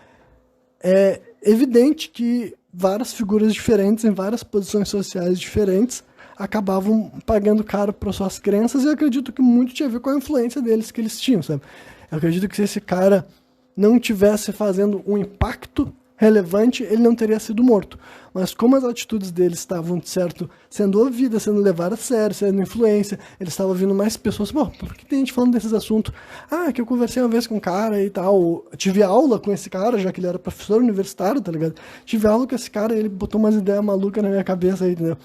é evidente que várias figuras diferentes, em várias posições sociais diferentes, acabavam pagando caro por suas crenças, e eu acredito que muito tinha a ver com a influência deles que eles tinham, sabe? Eu acredito que se esse cara não tivesse fazendo um impacto relevante, ele não teria sido morto. Mas como as atitudes dele estavam, certo, sendo ouvidas, sendo levadas a sério, sendo influência, ele estava ouvindo mais pessoas. Pô, por que tem gente falando desses assuntos? Ah, que eu conversei uma vez com um cara e tal, tive aula com esse cara, já que ele era professor universitário, tá ligado? Tive aula com esse cara e ele botou umas ideias malucas na minha cabeça aí, entendeu?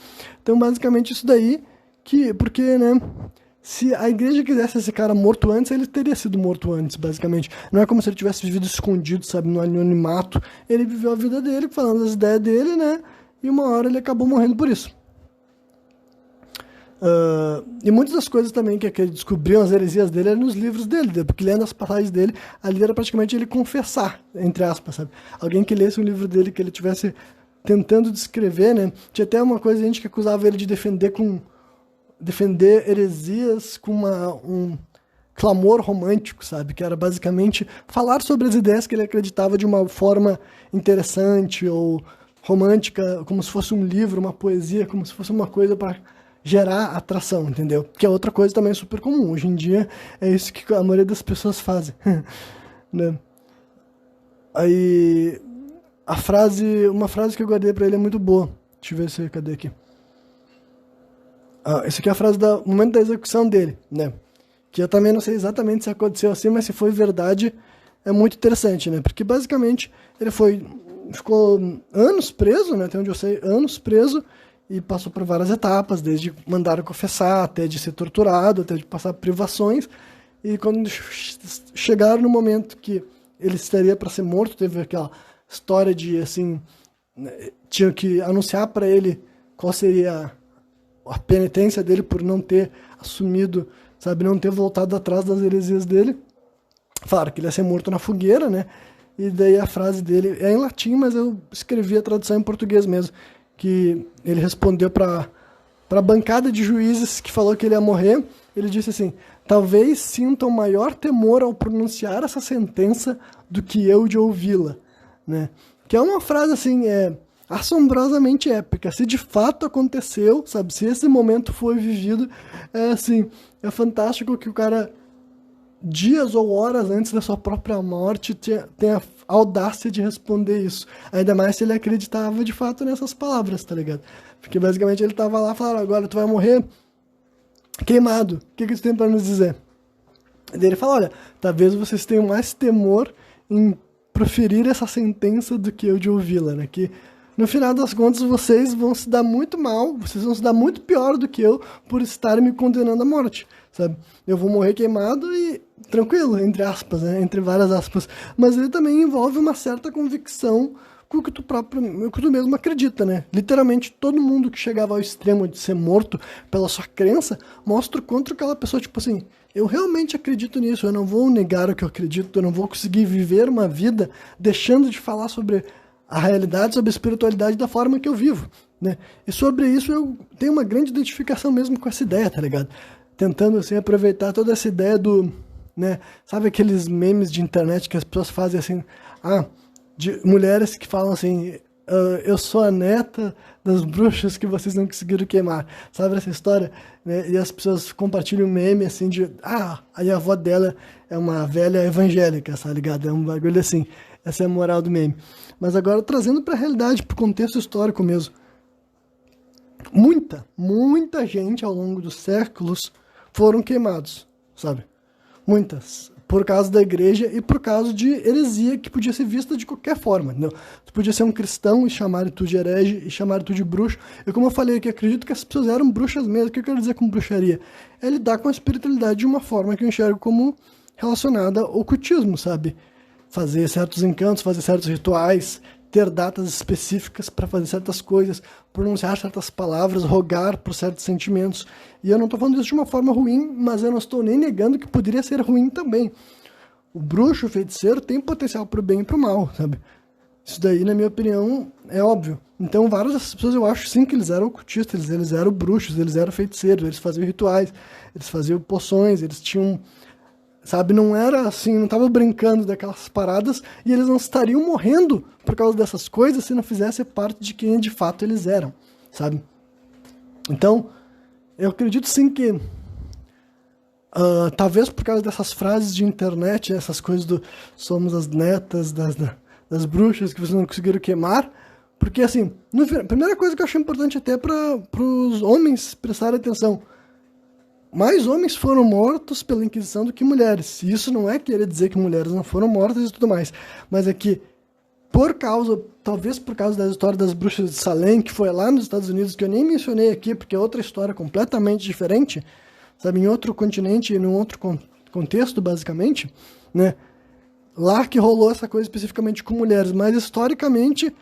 Então, basicamente, isso daí, porque, né, se a igreja quisesse esse cara morto antes, ele teria sido morto antes, basicamente. Não é como se ele tivesse vivido escondido, sabe, no anonimato. Ele viveu a vida dele, falando as ideias dele, né? E uma hora ele acabou morrendo por isso. E muitas das coisas também que ele descobriu, as heresias dele, eram nos livros dele, porque lendo as passagens dele, ali era praticamente ele confessar, entre aspas, sabe? Alguém que lesse um livro dele, que ele tivesse tentando descrever, né? Tinha até uma coisa, gente que acusava ele de defender heresias com um clamor romântico, sabe? Que era basicamente falar sobre as ideias que ele acreditava de uma forma interessante ou romântica, como se fosse um livro, uma poesia, como se fosse uma coisa para gerar atração, entendeu? Que é outra coisa também super comum. Hoje em dia é isso que a maioria das pessoas fazem, né? Aí uma frase que eu guardei para ele é muito boa. Deixa eu ver se cadê aqui. Essa aqui é a frase do momento da execução dele, né? Que eu também não sei exatamente se aconteceu assim, mas se foi verdade, é muito interessante, né? Porque basicamente ele ficou anos preso, né? Até onde eu sei, anos preso, e passou por várias etapas, desde mandar confessar, até de ser torturado, até de passar privações. E quando chegaram no momento que ele estaria para ser morto, teve aquela história de, assim, tinha que anunciar para ele qual seria a penitência dele por não ter assumido, sabe, não ter voltado atrás das heresias dele. Falaram que ele ia ser morto na fogueira, né? E daí a frase dele é em latim, mas eu escrevi a tradução em português mesmo, que ele respondeu para a bancada de juízes que falou que ele ia morrer. Ele disse assim: talvez sintam maior temor ao pronunciar essa sentença do que eu de ouvi-la, né? Que é uma frase assim, assombrosamente épica. Se de fato aconteceu, sabe, se esse momento foi vivido, assim, é fantástico que o cara, dias ou horas antes da sua própria morte, tenha a audácia de responder isso. Ainda mais se ele acreditava de fato nessas palavras, tá ligado? Porque basicamente ele tava lá falando: agora tu vai morrer queimado, o que tu tem pra nos dizer? E daí ele fala: olha, talvez vocês tenham mais temor em proferir essa sentença do que eu de ouvi-la, né? Que no final das contas vocês vão se dar muito mal, vocês vão se dar muito pior do que eu por estarem me condenando à morte, sabe? Eu vou morrer queimado e tranquilo, entre aspas, né? Entre várias aspas. Mas ele também envolve uma certa convicção com o que tu mesmo acredita, né? Literalmente todo mundo que chegava ao extremo de ser morto pela sua crença mostra o quanto aquela pessoa, tipo assim, eu realmente acredito nisso, eu não vou negar o que eu acredito, eu não vou conseguir viver uma vida deixando de falar sobre a realidade, sobre a espiritualidade da forma que eu vivo, né? E sobre isso eu tenho uma grande identificação mesmo com essa ideia, tá ligado? Tentando, assim, aproveitar toda essa ideia do, né? Sabe aqueles memes de internet que as pessoas fazem assim, de mulheres que falam assim, eu sou a neta das bruxas que vocês não conseguiram queimar. Sabe essa história? Né? E as pessoas compartilham um meme assim de, aí a avó dela é uma velha evangélica, tá ligado? É um bagulho assim. Essa é a moral do meme. Mas agora trazendo pra realidade, pro contexto histórico mesmo. Muita gente ao longo dos séculos foram queimados, sabe? Muitas. Por causa da igreja e por causa de heresia que podia ser vista de qualquer forma. Entendeu? Tu podia ser um cristão e chamar tu de herege e chamar tu de bruxo. E como eu falei aqui, acredito que as pessoas eram bruxas mesmo. O que eu quero dizer com bruxaria? É lidar com a espiritualidade de uma forma que eu enxergo como relacionada ao ocultismo, sabe? Fazer certos encantos, fazer certos rituais, ter datas específicas para fazer certas coisas, pronunciar certas palavras, rogar por certos sentimentos. E eu não estou falando isso de uma forma ruim, mas eu não estou nem negando que poderia ser ruim também. O bruxo, o feiticeiro, tem potencial para o bem e para o mal, sabe? Isso daí, na minha opinião, é óbvio. Então, várias dessas pessoas, eu acho sim que eles eram ocultistas, eles eram bruxos, eles eram feiticeiros, eles faziam rituais, eles faziam poções, eles tinham... Sabe, não era assim, não estavam brincando daquelas paradas e eles não estariam morrendo por causa dessas coisas se não fizesse parte de quem de fato eles eram, sabe? Então, eu acredito sim que talvez por causa dessas frases de internet, essas coisas do somos as netas das bruxas que vocês não conseguiram queimar, porque assim, a primeira coisa que eu acho importante até para os homens prestarem atenção, mais homens foram mortos pela Inquisição do que mulheres. E isso não é querer dizer que mulheres não foram mortas e tudo mais, mas é que talvez por causa da história das bruxas de Salem, que foi lá nos Estados Unidos, que eu nem mencionei aqui, porque é outra história completamente diferente, sabe, em outro continente e num outro contexto, basicamente, né? Lá que rolou essa coisa especificamente com mulheres, mas historicamente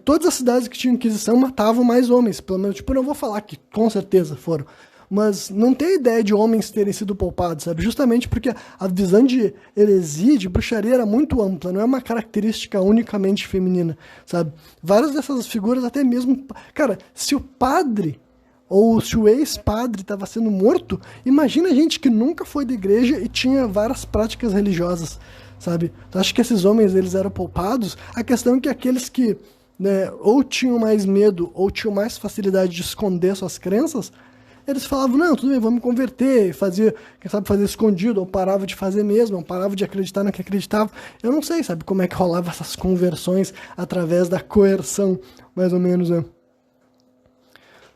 todas as cidades que tinham Inquisição matavam mais homens, pelo menos, tipo, eu não vou falar que com certeza foram, mas não tem ideia de homens terem sido poupados, sabe? Justamente porque a visão de heresia, de bruxaria era muito ampla, não é uma característica unicamente feminina, sabe? Várias dessas figuras até mesmo... Cara, se o padre ou se o ex-padre estava sendo morto, imagina a gente que nunca foi da igreja e tinha várias práticas religiosas, sabe? Então, acho que esses homens, eles eram poupados. A questão é que aqueles que, né, ou tinham mais medo ou tinham mais facilidade de esconder suas crenças, eles falavam, não, tudo bem, vamos me converter, quem sabe fazer escondido, ou parava de fazer mesmo, ou parava de acreditar no que acreditava. Eu não sei, sabe, como é que rolava essas conversões através da coerção, mais ou menos, né?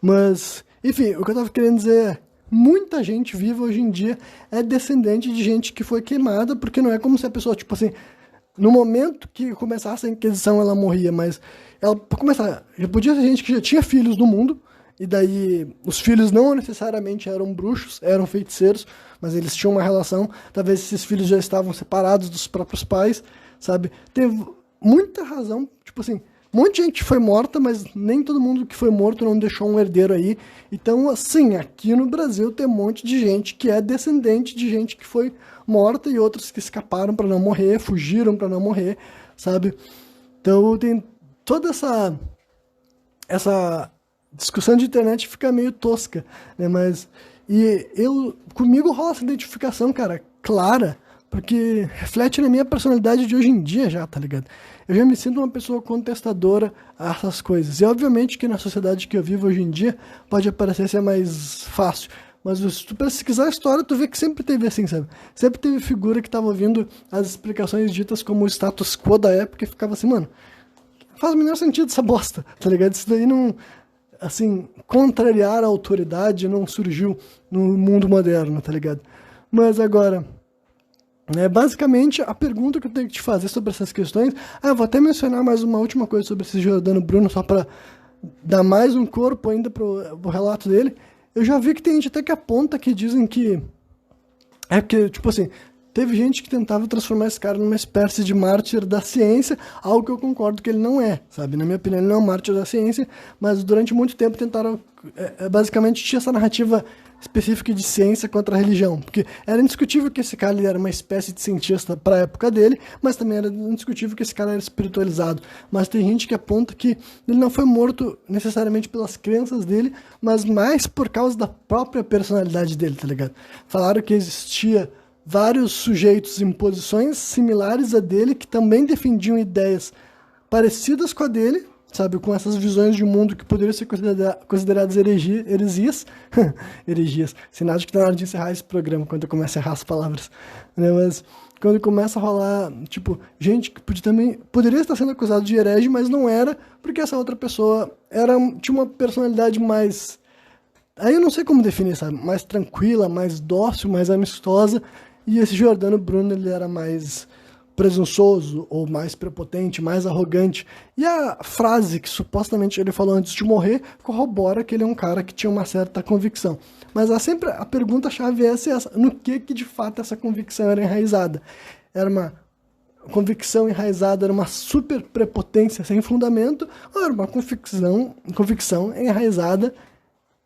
Mas, enfim, o que eu tava querendo dizer é, muita gente viva hoje em dia é descendente de gente que foi queimada, porque não é como se a pessoa, tipo assim, no momento que começasse a Inquisição ela morria, mas ela, pra começar, já podia ter gente que já tinha filhos no mundo, e daí os filhos não necessariamente eram bruxos, eram feiticeiros, mas eles tinham uma relação, talvez esses filhos já estavam separados dos próprios pais, sabe? Teve muita razão, tipo assim, um monte de gente foi morta, mas nem todo mundo que foi morto não deixou um herdeiro aí. Então, assim, aqui no Brasil tem um monte de gente que é descendente de gente que foi morta e outros que escaparam para não morrer, fugiram para não morrer, sabe? Então, tem toda essa discussão de internet fica meio tosca, né? Mas comigo rola essa identificação, cara, clara, porque reflete na minha personalidade de hoje em dia já, tá ligado? Eu já me sinto uma pessoa contestadora a essas coisas. E obviamente que na sociedade que eu vivo hoje em dia pode parecer ser mais fácil. Mas se tu pesquisar a história, tu vê que sempre teve assim, sabe? Sempre teve figura que tava ouvindo as explicações ditas como o status quo da época e ficava assim, mano, faz o menor sentido essa bosta, tá ligado? Isso daí não... Assim, contrariar a autoridade não surgiu no mundo moderno, tá ligado? Mas agora... basicamente, a pergunta que eu tenho que te fazer sobre essas questões... eu vou até mencionar mais uma última coisa sobre esse Giordano Bruno, só para dar mais um corpo ainda pro relato dele. Eu já vi que tem gente até que aponta que dizem que... porque, tipo assim, teve gente que tentava transformar esse cara numa espécie de mártir da ciência, algo que eu concordo que ele não é, sabe? Na minha opinião, ele não é um mártir da ciência, mas durante muito tempo tentaram, basicamente, tinha essa narrativa específica de ciência contra a religião, porque era indiscutível que esse cara ele era uma espécie de cientista para a época dele, mas também era indiscutível que esse cara era espiritualizado. Mas tem gente que aponta que ele não foi morto necessariamente pelas crenças dele, mas mais por causa da própria personalidade dele, tá ligado? Falaram que existia vários sujeitos em posições similares a dele que também defendiam ideias parecidas com a dele, sabe, com essas visões de mundo que poderiam ser consideradas heresias. Heresias. Sinal de que tá na hora de encerrar esse programa, quando eu começo a errar as palavras. Né? Mas quando começa a rolar, tipo, gente que poderia estar sendo acusado de herege, mas não era, porque essa outra pessoa tinha uma personalidade mais... Aí eu não sei como definir, sabe? Mais tranquila, mais dócil, mais amistosa. E esse Giordano Bruno, ele era mais presunçoso, ou mais prepotente, mais arrogante. E a frase que supostamente ele falou antes de morrer corrobora que ele é um cara que tinha uma certa convicção. Mas sempre a pergunta-chave é essa, no que de fato essa convicção era enraizada? Era uma convicção enraizada, era uma super prepotência sem fundamento, ou era uma convicção enraizada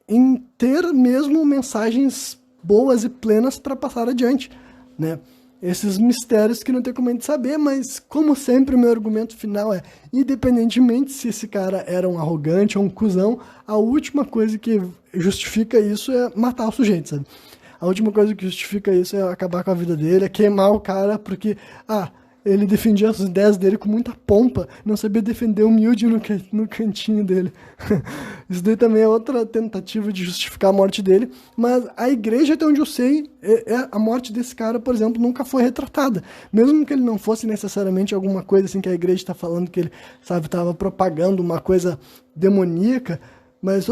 em ter mesmo mensagens boas e plenas para passar adiante, né? Esses mistérios que não tem como a gente saber, mas como sempre o meu argumento final é, independentemente se esse cara era um arrogante ou um cuzão, a última coisa que justifica isso é matar o sujeito, sabe? A última coisa que justifica isso é acabar com a vida dele, é queimar o cara porque, ele defendia as ideias dele com muita pompa, não sabia defender humilde no cantinho dele. Isso daí também é outra tentativa de justificar a morte dele, mas a igreja, até onde eu sei, a morte desse cara, por exemplo, nunca foi retratada. Mesmo que ele não fosse necessariamente alguma coisa assim que a igreja está falando que ele, sabe, estava propagando uma coisa demoníaca, mas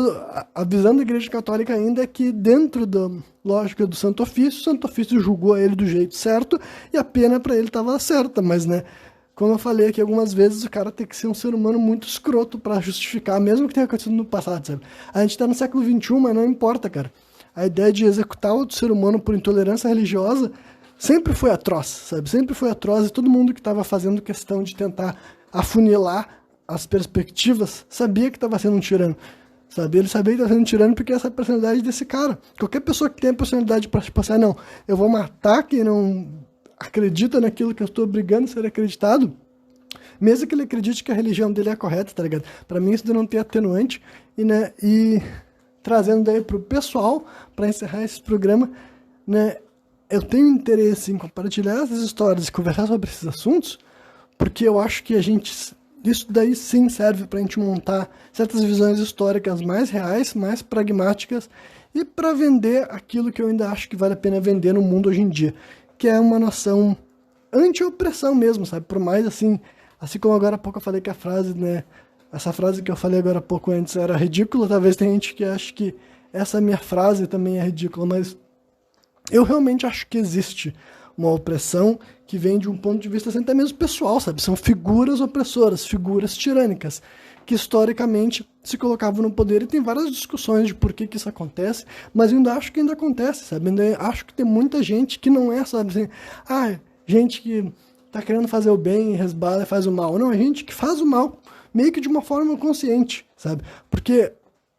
a visão da Igreja Católica ainda é que dentro da lógica do Santo Ofício, o Santo Ofício julgou ele do jeito certo e a pena para ele estava certa, mas, né, como eu falei aqui algumas vezes, o cara tem que ser um ser humano muito escroto para justificar, mesmo que tenha acontecido no passado, sabe? A gente tá no século XXI, mas não importa, cara. A ideia de executar outro ser humano por intolerância religiosa sempre foi atroz, sabe? Sempre foi atroz e todo mundo que estava fazendo questão de tentar afunilar as perspectivas sabia que estava sendo um tirano. Sabe? Ele sabia que estava sendo tirano porque essa é a personalidade desse cara. Qualquer pessoa que tem a personalidade para passar, não, eu vou matar quem não acredita naquilo que eu estou obrigando a ser acreditado, mesmo que ele acredite que a religião dele é correta, tá ligado? Para mim isso não tem atenuante. E trazendo daí pro pessoal, para encerrar esse programa, né, eu tenho interesse em compartilhar essas histórias e conversar sobre esses assuntos, porque eu acho que isso daí sim serve para a gente montar certas visões históricas mais reais, mais pragmáticas e para vender aquilo que eu ainda acho que vale a pena vender no mundo hoje em dia, que é uma noção anti-opressão mesmo, sabe? Por mais assim como agora há pouco eu falei que a frase, né, essa frase que eu falei agora há pouco antes era ridícula, talvez tenha gente que ache que essa minha frase também é ridícula, mas eu realmente acho que existe uma opressão que vem de um ponto de vista assim, até mesmo pessoal, sabe? São figuras opressoras, figuras tirânicas, que historicamente se colocavam no poder, e tem várias discussões de por que isso acontece, mas eu ainda acho que ainda acontece, sabe? Ainda acho que tem muita gente que não é, sabe, assim, gente que tá querendo fazer o bem e resbala e faz o mal. Não, é gente que faz o mal, meio que de uma forma consciente, sabe? Porque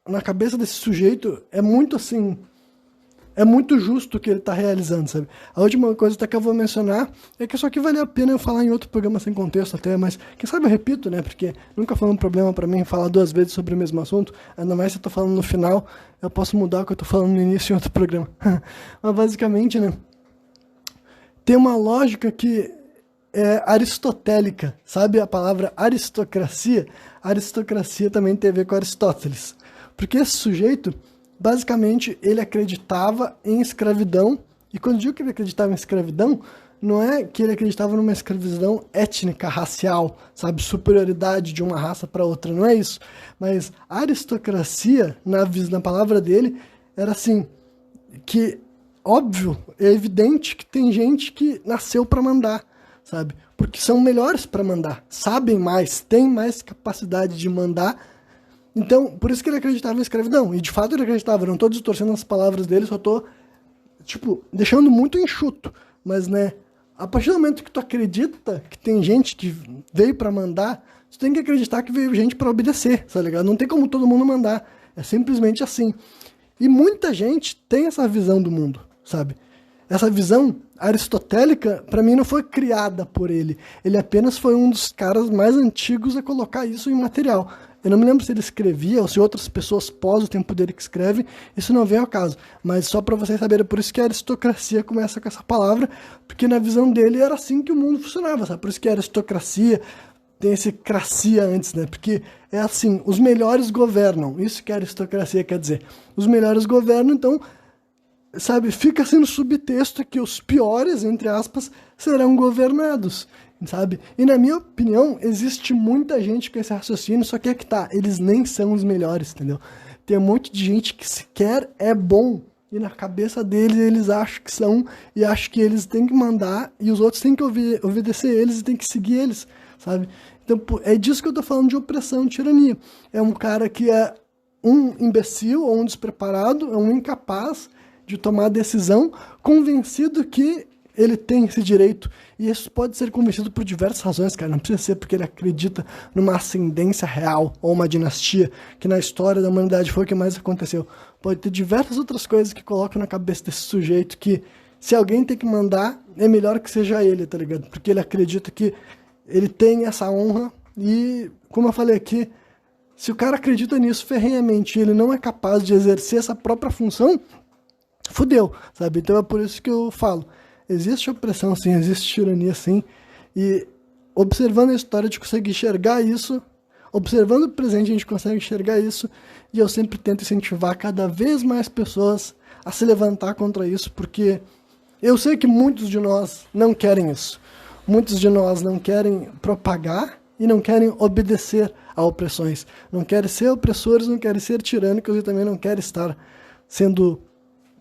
na cabeça desse sujeito é muito assim... É muito justo o que ele está realizando, sabe? A última coisa até que eu vou mencionar é que isso aqui vale a pena eu falar em outro programa sem contexto até, mas quem sabe eu repito, né? Porque nunca foi um problema para mim falar 2 vezes sobre o mesmo assunto, ainda mais se eu tô falando no final, eu posso mudar o que eu tô falando no início em outro programa. Mas basicamente, né? Tem uma lógica que é aristotélica, sabe a palavra aristocracia? Aristocracia também tem a ver com Aristóteles. Porque esse sujeito... Basicamente, ele acreditava em escravidão, e quando eu digo que ele acreditava em escravidão, não é que ele acreditava numa escravidão étnica, racial, sabe, superioridade de uma raça para outra, não é isso. Mas a aristocracia, na palavra dele, era assim, que, óbvio, é evidente que tem gente que nasceu para mandar, sabe, porque são melhores para mandar, sabem mais, têm mais capacidade de mandar. Então, por isso que ele acreditava em escravidão. E de fato ele acreditava. Eu não tô distorcendo as palavras dele, só tô, deixando muito enxuto. Mas, né, A partir do momento que tu acredita que tem gente que veio pra mandar, tu tem que acreditar que veio gente pra obedecer, tá ligado? Não tem como todo mundo mandar. É simplesmente assim. E muita gente tem essa visão do mundo, sabe? Essa visão aristotélica, pra mim, não foi criada por ele. Ele apenas foi um dos caras mais antigos a colocar isso em material. Eu não me lembro se ele escrevia ou se outras pessoas pós o tempo dele que escrevem, isso não vem ao caso. Mas só para vocês saberem, por isso que a aristocracia começa com essa palavra, porque na visão dele era assim que o mundo funcionava, sabe? Por isso que a aristocracia tem esse cracia antes, né? Porque é assim, os melhores governam, isso que a aristocracia quer dizer. Os melhores governam, então, sabe, fica assim no subtexto que os piores, entre aspas, serão governados, sabe? E na minha opinião, existe muita gente com esse raciocínio, só que é que tá, eles nem são os melhores, entendeu? Tem um monte de gente que sequer é bom, e na cabeça deles eles acham que são, e acham que eles têm que mandar, e os outros têm que obedecer eles e têm que seguir eles, sabe? Então, é disso que eu tô falando de opressão e tirania. É um cara que é um imbecil ou um despreparado, é um incapaz de tomar decisão, convencido que ele tem esse direito. E isso pode ser convencido por diversas razões, cara. Não precisa ser porque ele acredita numa ascendência real ou uma dinastia, que na história da humanidade foi o que mais aconteceu. Pode ter diversas outras coisas que colocam na cabeça desse sujeito que, se alguém tem que mandar, é melhor que seja ele, tá ligado? Porque ele acredita que ele tem essa honra e, como eu falei aqui, se o cara acredita nisso ferrenhamente e ele não é capaz de exercer essa própria função, fudeu, sabe? Então é por isso que eu falo, existe opressão sim, existe tirania sim, e observando a história a gente consegue enxergar isso, observando o presente a gente consegue enxergar isso, e eu sempre tento incentivar cada vez mais pessoas a se levantar contra isso, porque eu sei que muitos de nós não querem isso, muitos de nós não querem propagar e não querem obedecer a opressões, não querem ser opressores, não querem ser tirânicos e também não querem estar sendo,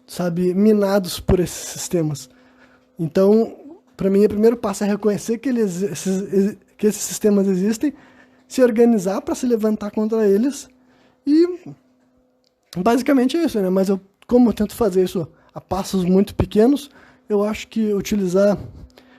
sabe, minados por esses sistemas. Então, para mim, o primeiro passo é reconhecer que esses sistemas existem, se organizar para se levantar contra eles e basicamente é isso, né? Mas como eu tento fazer isso a passos muito pequenos, eu acho que utilizar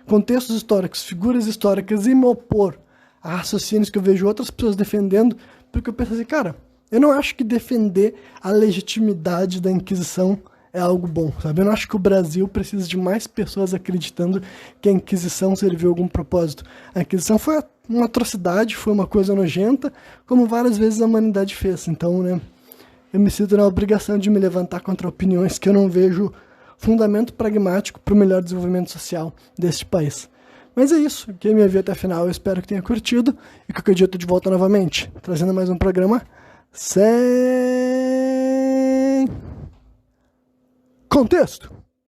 contextos históricos, figuras históricas e me opor a raciocínios que eu vejo outras pessoas defendendo, porque eu penso assim, cara, eu não acho que defender a legitimidade da Inquisição é algo bom, sabe? Eu não acho que o Brasil precisa de mais pessoas acreditando que a Inquisição serviu a algum propósito. A Inquisição foi uma atrocidade, foi uma coisa nojenta, como várias vezes a humanidade fez. Então, né, eu me sinto na obrigação de me levantar contra opiniões que eu não vejo fundamento pragmático para o melhor desenvolvimento social deste país. Mas é isso, quem me viu até a final, eu espero que tenha curtido, e qualquer dia eu tô de volta novamente, trazendo mais um programa sem contexto.